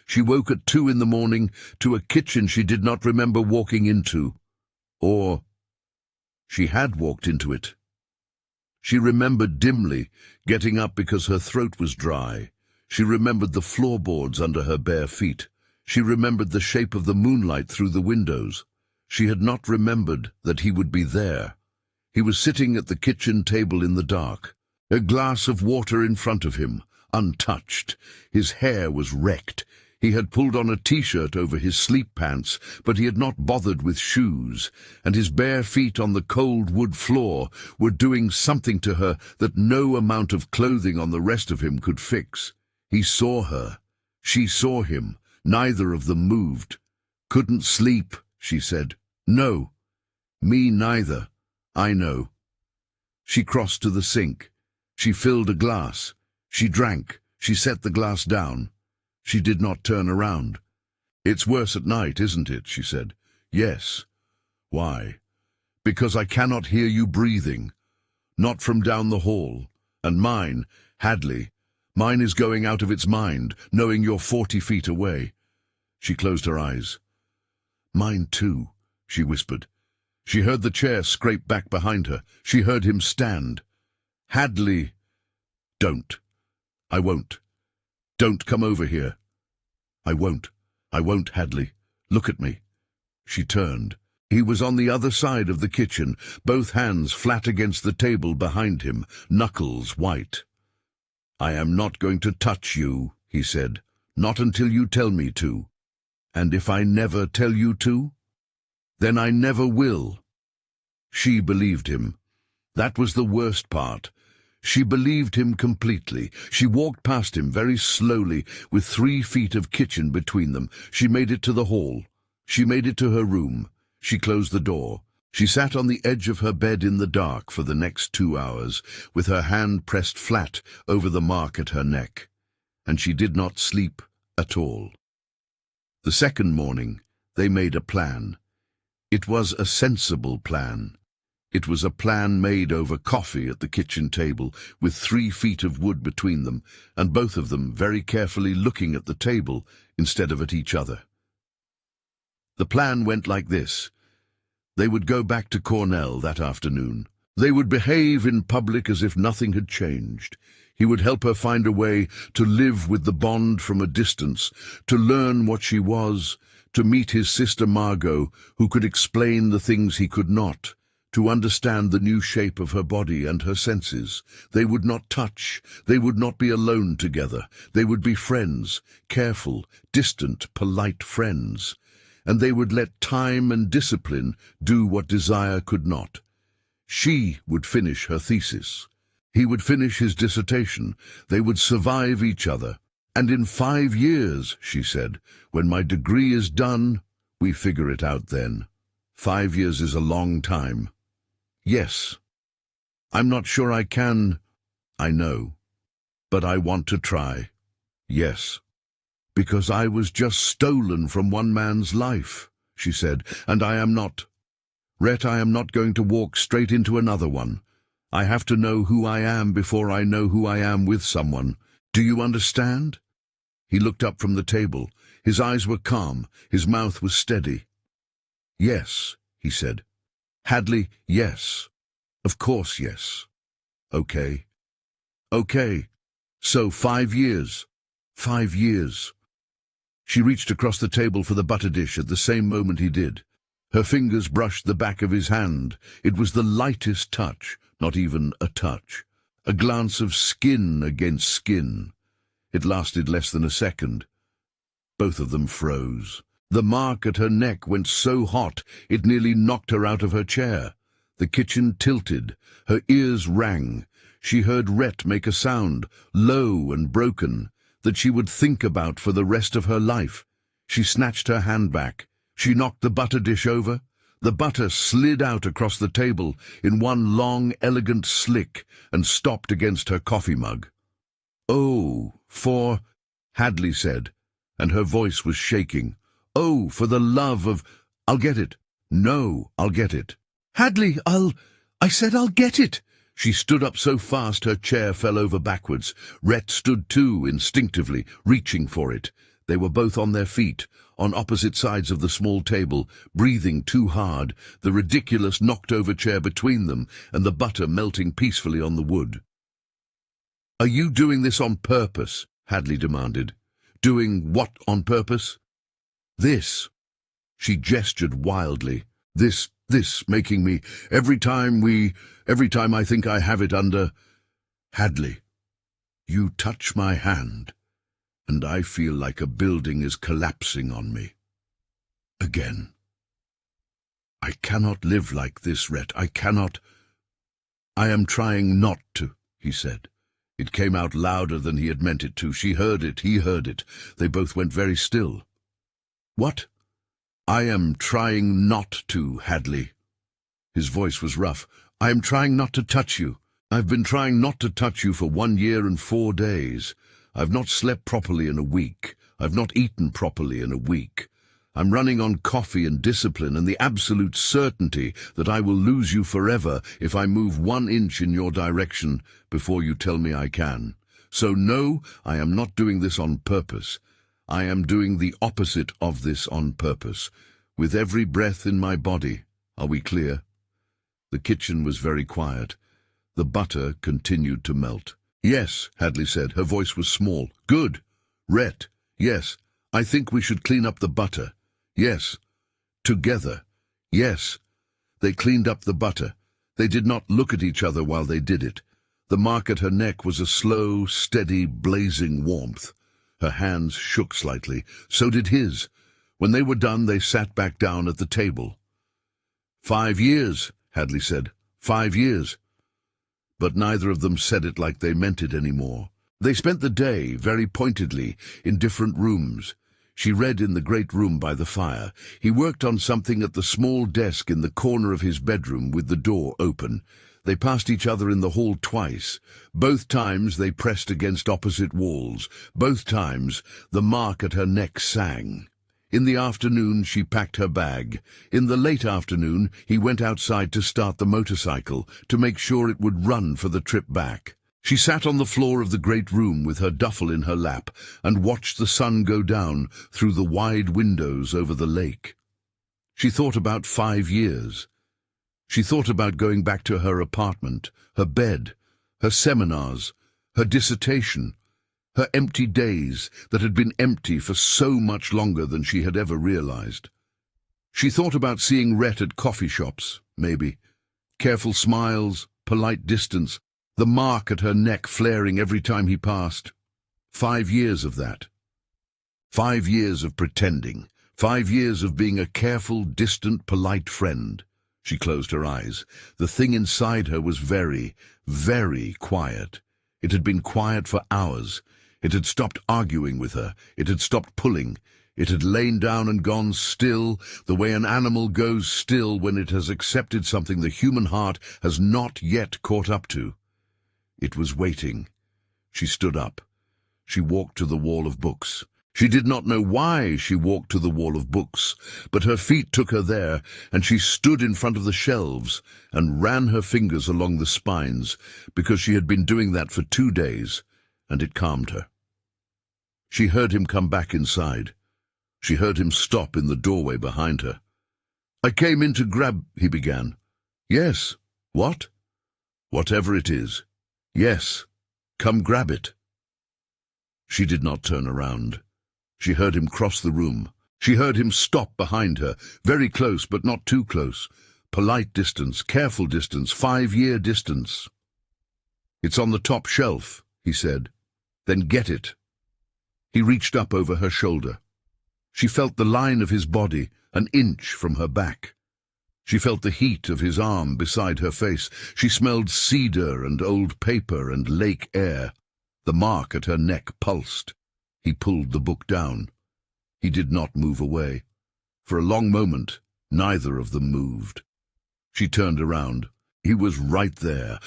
She woke at 2 in the morning to a kitchen she did not remember walking into. Or she had walked into it. She remembered dimly getting up because her throat was dry. She remembered the floorboards under her bare feet. She remembered the shape of the moonlight through the windows. She had not remembered that he would be there. He was sitting at the kitchen table in the dark, a glass of water in front of him, untouched. His hair was wrecked. He had pulled on a t-shirt over his sleep pants, but he had not bothered with shoes, and his bare feet on the cold wood floor were doing something to her that no amount of clothing on the rest of him could fix. He saw her. She saw him. Neither of them moved. "Couldn't sleep," she said. "No. Me neither. I know." She crossed to the sink. She filled a glass. She drank. She set the glass down. She did not turn around. "It's worse at night, isn't it?" she said. "Yes." "Why?" "Because I cannot hear you breathing. Not from down the hall. And mine, Hadley, mine is going out of its mind, knowing you're 40 feet away." She closed her eyes. "Mine too," she whispered. She heard the chair scrape back behind her. She heard him stand. "Hadley." "Don't." "I won't." "Don't come over here." "I won't. I won't, Hadley. Look at me." She turned. He was on the other side of the kitchen, both hands flat against the table behind him, knuckles white. "I am not going to touch you," he said. "Not until you tell me to. And if I never tell you to, then I never will." She believed him. That was the worst part. She believed him completely. She walked past him very slowly, with 3 feet of kitchen between them. She made it to the hall. She made it to her room. She closed the door. She sat on the edge of her bed in the dark for the next 2 hours, with her hand pressed flat over the mark at her neck. And she did not sleep at all. The second morning, they made a plan. It was a sensible plan. It was a plan made over coffee at the kitchen table, with 3 feet of wood between them, and both of them very carefully looking at the table instead of at each other. The plan went like this. They would go back to Cornell that afternoon. They would behave in public as if nothing had changed. He would help her find a way to live with the bond from a distance, to learn what she was, to meet his sister Margot, who could explain the things he could not, to understand the new shape of her body and her senses. They would not touch. They would not be alone together. They would be friends, careful, distant, polite friends. And they would let time and discipline do what desire could not. She would finish her thesis. He would finish his dissertation. They would survive each other. And in 5 years, she said, when my degree is done, we figure it out then. 5 years is a long time. Yes. I'm not sure I can. I know. But I want to try. Yes. Because I was just stolen from one man's life, she said, and I am not. Rhett, I am not going to walk straight into another one. I have to know who I am before I know who I am with someone. Do you understand? He looked up from the table. His eyes were calm. His mouth was steady. Yes, he said. Hadley, yes. Of course, yes. Okay. Okay. So 5 years. 5 years. She reached across the table for the butter dish at the same moment he did. Her fingers brushed the back of his hand. It was the lightest touch, not even a touch. A glance of skin against skin. It lasted less than a second. Both of them froze. The mark at her neck went so hot it nearly knocked her out of her chair. The kitchen tilted. Her ears rang. She heard Rhett make a sound, low and broken, that she would think about for the rest of her life. She snatched her hand back. She knocked the butter dish over. The butter slid out across the table in one long, elegant slick and stopped against her coffee mug. "Oh, for—" Hadley said, and her voice was shaking. "Oh, for the love of— I'll get it. No, I'll get it. Hadley, I said I'll get it." She stood up so fast her chair fell over backwards. Rhett stood too, instinctively, reaching for it. They were both on their feet, on opposite sides of the small table, breathing too hard, the ridiculous knocked-over chair between them and the butter melting peacefully on the wood. "Are you doing this on purpose?" Hadley demanded. "Doing what on purpose?" "This." She gestured wildly. This making me, every time I think I have it under— Hadley, you touch my hand, and I feel like a building is collapsing on me. Again. I cannot live like this, Rhett. I cannot— I am trying not to, he said. It came out louder than he had meant it to. She heard it, he heard it. They both went very still. "What?" "I am trying not to, Hadley." His voice was rough. "I am trying not to touch you. I've been trying not to touch you for 1 year and 4 days. I've not slept properly in a week. I've not eaten properly in a week. I'm running on coffee and discipline and the absolute certainty that I will lose you forever if I move 1 inch in your direction before you tell me I can. So no, I am not doing this on purpose. I am doing the opposite of this on purpose, with every breath in my body. Are we clear?" The kitchen was very quiet. The butter continued to melt. "Yes," Hadley said. Her voice was small. "Good. Rhett, yes. I think we should clean up the butter. Yes. Together. Yes." They cleaned up the butter. They did not look at each other while they did it. The mark at her neck was a slow, steady, blazing warmth. Her hands shook slightly. So did his. When they were done, they sat back down at the table. 5 years, Hadley said. 5 years. But neither of them said it like they meant it anymore. They spent the day, very pointedly, in different rooms. She read in the great room by the fire. He worked on something at the small desk in the corner of his bedroom with the door open. They passed each other in the hall twice. Both times they pressed against opposite walls. Both times the mark at her neck sang. In the afternoon she packed her bag. In the late afternoon he went outside to start the motorcycle, to make sure it would run for the trip back. She sat on the floor of the great room with her duffel in her lap and watched the sun go down through the wide windows over the lake. She thought about 5 years. She thought about going back to her apartment, her bed, her seminars, her dissertation, her empty days that had been empty for so much longer than she had ever realized. She thought about seeing Rhett at coffee shops, maybe. Careful smiles, polite distance, the mark at her neck flaring every time he passed. 5 years of that. 5 years of pretending. 5 years of being a careful, distant, polite friend. She closed her eyes. The thing inside her was very, very quiet. It had been quiet for hours. It had stopped arguing with her. It had stopped pulling. It had lain down and gone still, the way an animal goes still when it has accepted something the human heart has not yet caught up to. It was waiting. She stood up. She walked to the wall of books. She did not know why she walked to the wall of books, but her feet took her there, and she stood in front of the shelves and ran her fingers along the spines, because she had been doing that for 2 days, and it calmed her. She heard him come back inside. She heard him stop in the doorway behind her. "I came in to grab," he began. "Yes. What?" "Whatever it is. Yes. Come grab it." She did not turn around. She heard him cross the room. She heard him stop behind her, very close but not too close. Polite distance, careful distance, 5-year distance. "It's on the top shelf," he said. "Then get it." He reached up over her shoulder. She felt the line of his body, an inch from her back. She felt the heat of his arm beside her face. She smelled cedar and old paper and lake air. The mark at her neck pulsed. He pulled the book down. He did not move away. For a long moment, neither of them moved. She turned around. He was right there,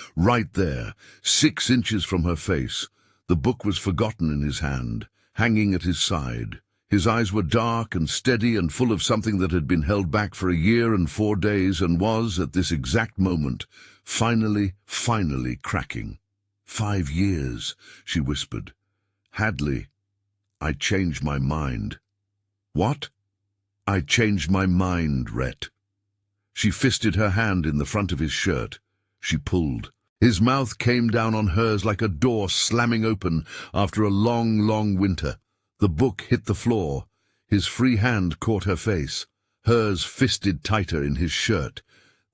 6 inches from her face. The book was forgotten in his hand, hanging at his side. His eyes were dark and steady and full of something that had been held back for 1 year and 4 days and was, at this exact moment, finally cracking. 5 years, she whispered. "Hadley, I changed my mind." "What?" "I changed my mind, Rhett." She fisted her hand in the front of his shirt. She pulled. His mouth came down on hers like a door slamming open after a long, long winter. The book hit the floor. His free hand caught her face. Hers fisted tighter in his shirt.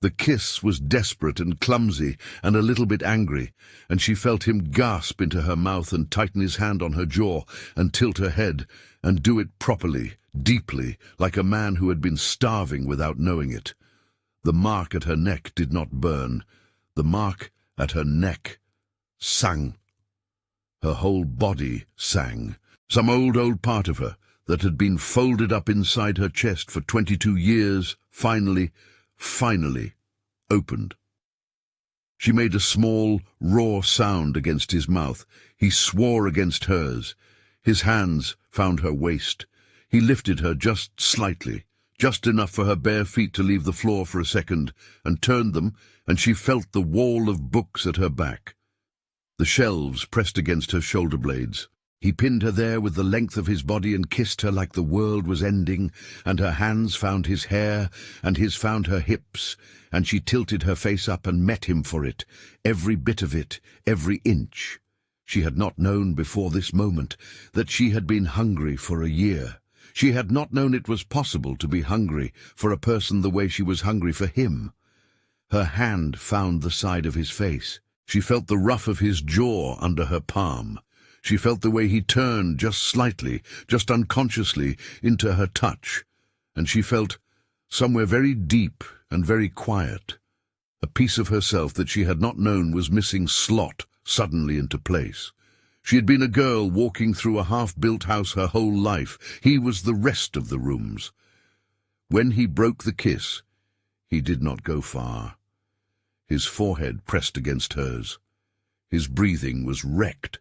The kiss was desperate and clumsy and a little bit angry, and she felt him gasp into her mouth and tighten his hand on her jaw and tilt her head and do it properly, deeply, like a man who had been starving without knowing it. The mark at her neck did not burn. The mark at her neck sang. Her whole body sang. Some old part of her that had been folded up inside her chest for 22 years finally opened. She made a small, raw sound against his mouth. He swore against hers. His hands found her waist. He lifted her just slightly, just enough for her bare feet to leave the floor for a second, and turned them, and she felt the wall of books at her back. The shelves pressed against her shoulder blades. He pinned her there with the length of his body and kissed her like the world was ending, and her hands found his hair, and his found her hips, and she tilted her face up and met him for it, every bit of it, every inch. She had not known before this moment that she had been hungry for 1 year. She had not known it was possible to be hungry for a person the way she was hungry for him. Her hand found the side of his face. She felt the rough of his jaw under her palm. She felt the way he turned just slightly, just unconsciously, into her touch, and she felt, somewhere very deep and very quiet, a piece of herself that she had not known was missing slot suddenly into place. She had been a girl walking through a half-built house her whole life. He was the rest of the rooms. When he broke the kiss, he did not go far. His forehead pressed against hers. His breathing was wrecked.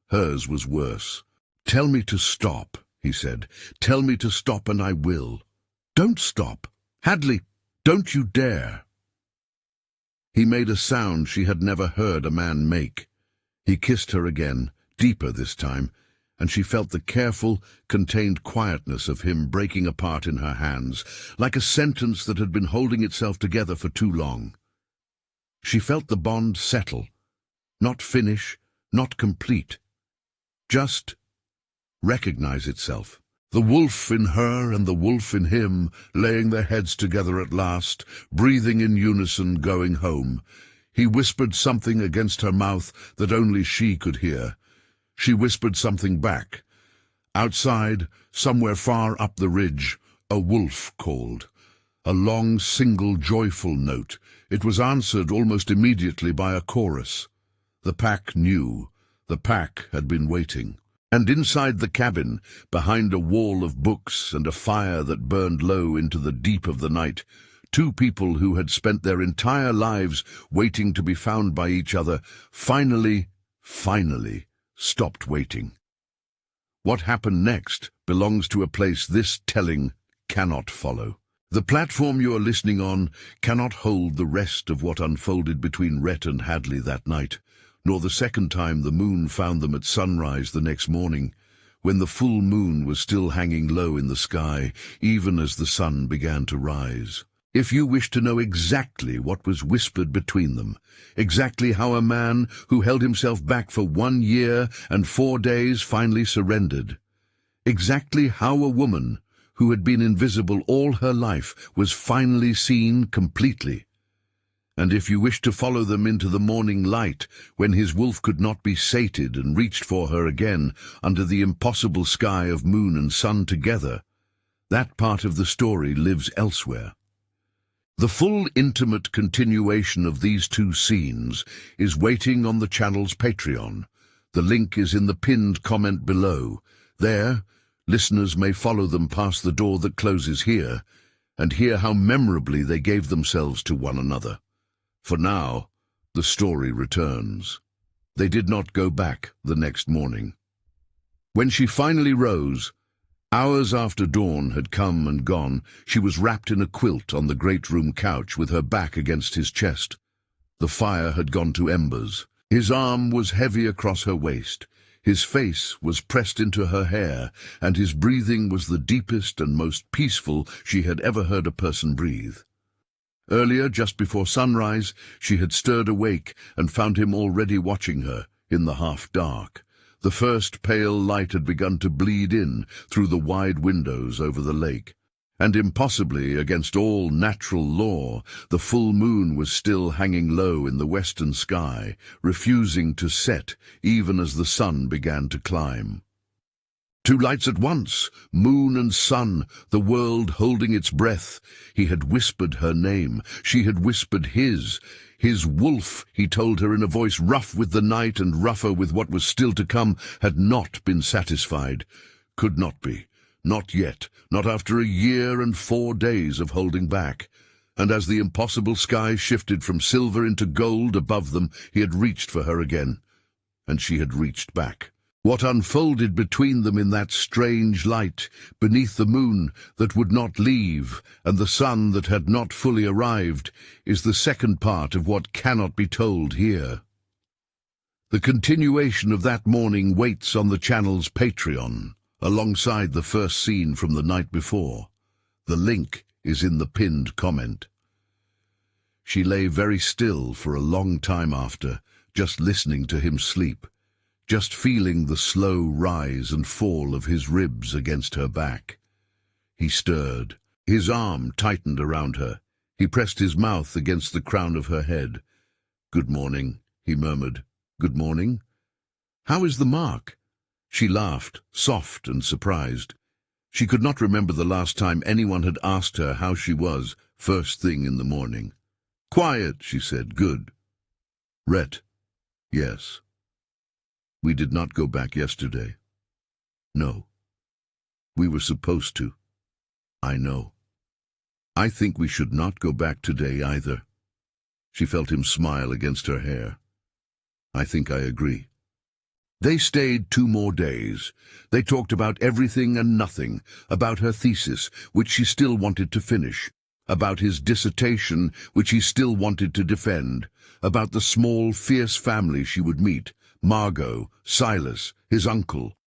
Hers was worse. "Tell me to stop," he said. "Tell me to stop and I will. Don't stop. Hadley, don't you dare." He made a sound she had never heard a man make. He kissed her again, deeper this time, and she felt the careful, contained quietness of him breaking apart in her hands, like a sentence that had been holding itself together for too long. She felt the bond settle, not finish, not complete, just recognize itself. The wolf in her and the wolf in him, laying their heads together at last, breathing in unison, going home. He whispered something against her mouth that only she could hear. She whispered something back. Outside, somewhere far up the ridge, a wolf called. A long, single, joyful note. It was answered almost immediately by a chorus. The pack knew. The pack had been waiting. And inside the cabin, behind a wall of books and a fire that burned low into the deep of the night, two people who had spent their entire lives waiting to be found by each other, finally stopped waiting. What happened next belongs to a place this telling cannot follow. The platform you are listening on cannot hold the rest of what unfolded between Rhett and Hadley that night, nor the second time the moon found them at sunrise the next morning, when the full moon was still hanging low in the sky, even as the sun began to rise. If you wish to know exactly what was whispered between them, exactly how a man who held himself back for 1 year and 4 days finally surrendered, exactly how a woman who had been invisible all her life was finally seen completely, and if you wish to follow them into the morning light, when his wolf could not be sated and reached for her again under the impossible sky of moon and sun together, that part of the story lives elsewhere. The full intimate continuation of these two scenes is waiting on the channel's Patreon. The link is in the pinned comment below. There, listeners may follow them past the door that closes here, and hear how memorably they gave themselves to one another. For now, the story returns. They did not go back the next morning. When she finally rose, hours after dawn had come and gone, she was wrapped in a quilt on the great room couch with her back against his chest. The fire had gone to embers. His arm was heavy across her waist. His face was pressed into her hair, and his breathing was the deepest and most peaceful she had ever heard a person breathe. Earlier, just before sunrise, she had stirred awake and found him already watching her, in the half-dark. The first pale light had begun to bleed in through the wide windows over the lake, and impossibly, against all natural law, the full moon was still hanging low in the western sky, refusing to set even as the sun began to climb. Two lights at once, moon and sun, the world holding its breath. He had whispered her name. She had whispered his. His wolf, he told her in a voice rough with the night and rougher with what was still to come, had not been satisfied. Could not be. Not yet. Not after 1 year and 4 days of holding back. And as the impossible sky shifted from silver into gold above them, he had reached for her again. And she had reached back. What unfolded between them in that strange light, beneath the moon that would not leave, and the sun that had not fully arrived, is the second part of what cannot be told here. The continuation of that morning waits on the channel's Patreon, alongside the first scene from the night before. The link is in the pinned comment. She lay very still for a long time after, just listening to him sleep, just feeling the slow rise and fall of his ribs against her back. He stirred. His arm tightened around her. He pressed his mouth against the crown of her head. "Good morning," he murmured. "Good morning. How is the mark?" She laughed, soft and surprised. She could not remember the last time anyone had asked her how she was first thing in the morning. "Quiet," she said. "Good." "Rhett." "Yes." "We did not go back yesterday." "No." "We were supposed to." "I know." "I think we should not go back today either." She felt him smile against her hair. "I think I agree." They stayed 2 more days. They talked about everything and nothing, about her thesis, which she still wanted to finish, about his dissertation, which he still wanted to defend, about the small, fierce family she would meet, Margot, Silas, his uncle.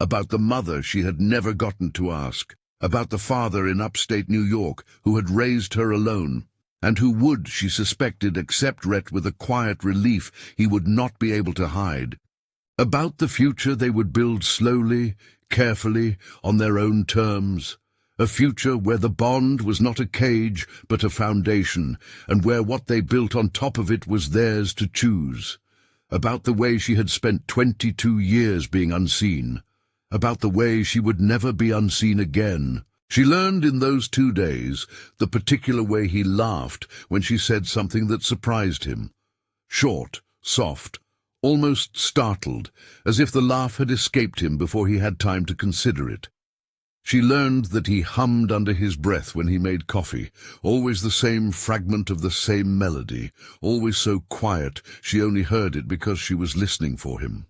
about the mother she had never gotten to ask, about the father in upstate New York who had raised her alone, and who would, she suspected, accept Rhett with a quiet relief he would not be able to hide. About the future they would build slowly, carefully, on their own terms. A future where the bond was not a cage, but a foundation, and where what they built on top of it was theirs to choose. About the way she had spent 22 years being unseen. About the way she would never be unseen again. She learned in those 2 days the particular way he laughed when she said something that surprised him. Short, soft, almost startled, as if the laugh had escaped him before he had time to consider it. She learned that he hummed under his breath when he made coffee, always the same fragment of the same melody, always so quiet she only heard it because she was listening for him.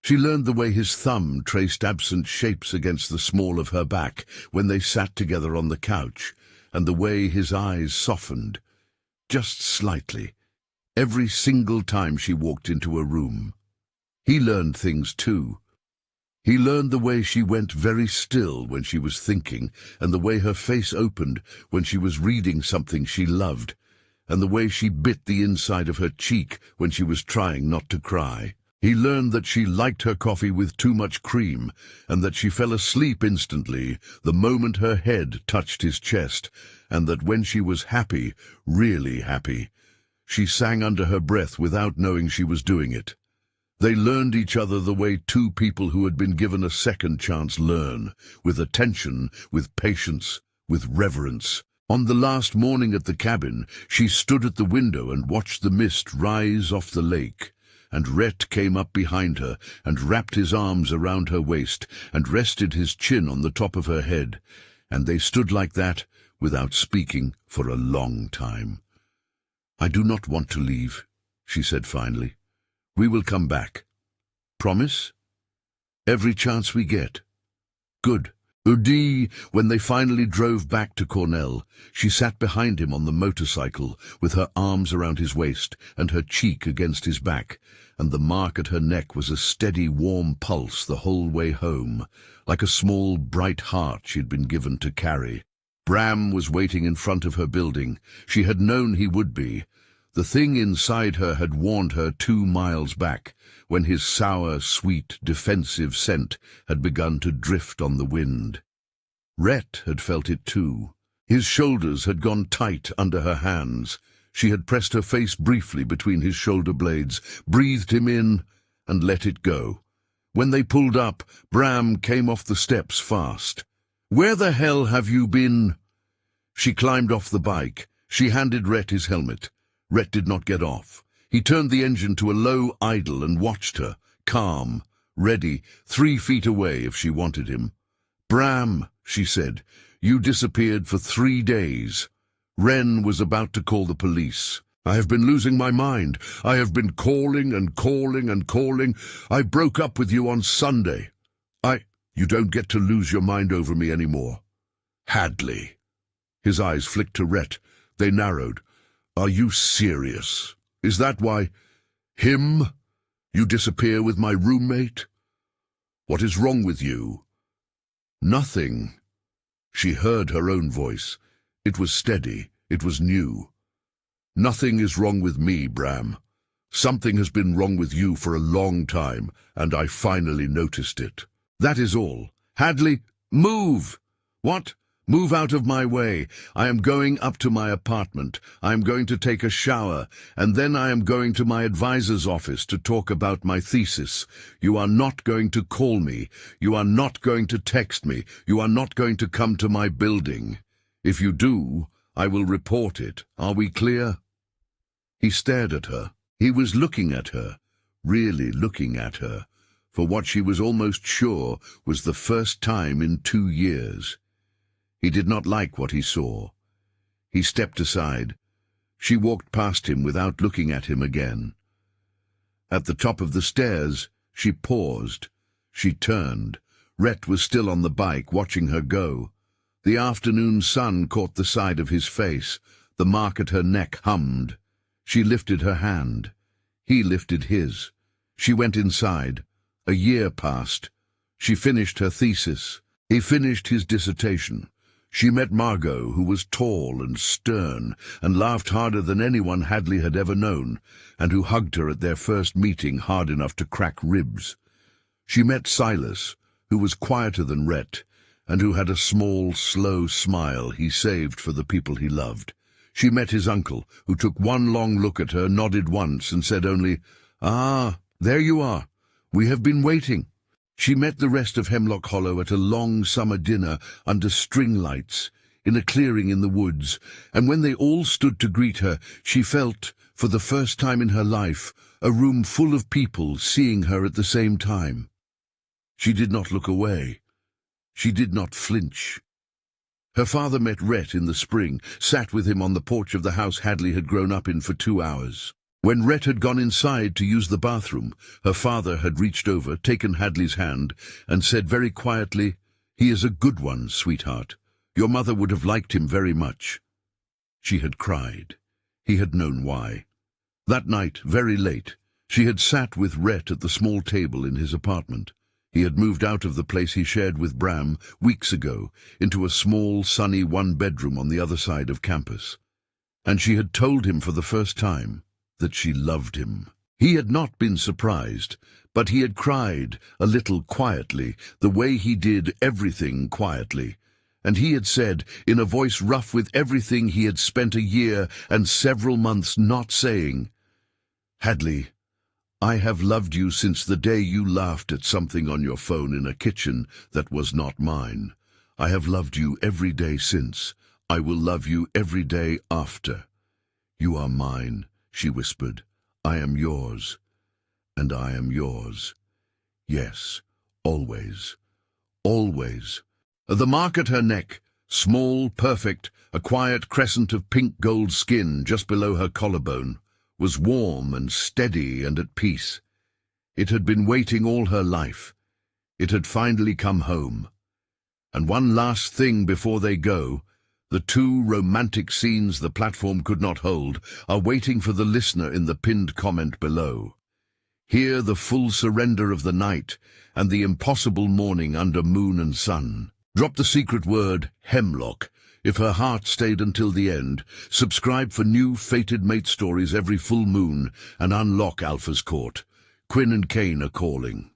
She learned the way his thumb traced absent shapes against the small of her back when they sat together on the couch, and the way his eyes softened, just slightly, every single time she walked into a room. He learned things too. He learned the way she went very still when she was thinking, and the way her face opened when she was reading something she loved, and the way she bit the inside of her cheek when she was trying not to cry. He learned that she liked her coffee with too much cream, and that she fell asleep instantly the moment her head touched his chest, and that when she was happy, really happy, she sang under her breath without knowing she was doing it. They learned each other the way two people who had been given a second chance learn, with attention, with patience, with reverence. On the last morning at the cabin, she stood at the window and watched the mist rise off the lake, and Rhett came up behind her and wrapped his arms around her waist and rested his chin on the top of her head, and they stood like that, without speaking, for a long time. "I do not want to leave," she said finally. "We will come back. Promise? Every chance we get." "Good." Udi, when they finally drove back to Cornell, she sat behind him on the motorcycle, with her arms around his waist and her cheek against his back, and the mark at her neck was a steady, warm pulse the whole way home, like a small, bright heart she'd been given to carry. Bram was waiting in front of her building. She had known he would be. The thing inside her had warned her 2 miles back, when his sour, sweet, defensive scent had begun to drift on the wind. Rhett had felt it too. His shoulders had gone tight under her hands. She had pressed her face briefly between his shoulder blades, breathed him in, and let it go. When they pulled up, Bram came off the steps fast. "Where the hell have you been?" She climbed off the bike. She handed Rhett his helmet. Rhett did not get off. He turned the engine to a low idle and watched her, calm, ready, 3 feet away if she wanted him. "Bram," she said, "you disappeared for 3 days. Wren was about to call the police. I have been losing my mind. I have been calling and calling and calling. I broke up with you on Sunday. You don't get to lose your mind over me anymore. Hadley." His eyes flicked to Rhett. They narrowed. "Are you serious? Is that why? Him? You disappear with my roommate? What is wrong with you?" "Nothing." She heard her own voice. It was steady. It was new. "Nothing is wrong with me, Bram. Something has been wrong with you for a long time, and I finally noticed it. That is all. Hadley, move!" "What?" "Move out of my way. I am going up to my apartment. I am going to take a shower, and then I am going to my advisor's office to talk about my thesis. You are not going to call me. You are not going to text me. You are not going to come to my building. If you do, I will report it. Are we clear?" He stared at her. He was looking at her, really looking at her, for what she was almost sure was the first time in 2 years. He did not like what he saw. He stepped aside. She walked past him without looking at him again. At the top of the stairs, she paused. She turned. Rhett was still on the bike, watching her go. The afternoon sun caught the side of his face. The mark at her neck hummed. She lifted her hand. He lifted his. She went inside. A year passed. She finished her thesis. He finished his dissertation. She met Margot, who was tall and stern, and laughed harder than anyone Hadley had ever known, and who hugged her at their first meeting hard enough to crack ribs. She met Silas, who was quieter than Rhett, and who had a small, slow smile he saved for the people he loved. She met his uncle, who took one long look at her, nodded once, and said only, "Ah, there you are. We have been waiting." She met the rest of Hemlock Hollow at a long summer dinner under string lights, in a clearing in the woods, and when they all stood to greet her, she felt, for the first time in her life, a room full of people seeing her at the same time. She did not look away. She did not flinch. Her father met Rhett in the spring, sat with him on the porch of the house Hadley had grown up in for 2 hours. When Rhett had gone inside to use the bathroom, her father had reached over, taken Hadley's hand, and said very quietly, "He is a good one, sweetheart. Your mother would have liked him very much." She had cried. He had known why. That night, very late, she had sat with Rhett at the small table in his apartment. He had moved out of the place he shared with Bram weeks ago into a small, sunny one-bedroom on the other side of campus. And she had told him for the first time that she loved him. He had not been surprised, but he had cried, a little quietly, the way he did everything quietly. And he had said, in a voice rough with everything he had spent a year and several months not saying, "Hadley, I have loved you since the day you laughed at something on your phone in a kitchen that was not mine. I have loved you every day since. I will love you every day after. You are mine," she whispered. "I am yours, and I am yours. Yes, always, always." The mark at her neck, small, perfect, a quiet crescent of pink gold skin just below her collarbone, was warm and steady and at peace. It had been waiting all her life. It had finally come home. And one last thing before they go, the 2 romantic scenes the platform could not hold are waiting for the listener in the pinned comment below. Hear the full surrender of the night and the impossible morning under moon and sun. Drop the secret word, Hemlock, if her heart stayed until the end. Subscribe for new fated mate stories every full moon and unlock Alpha's Court. Quinn and Cain are calling.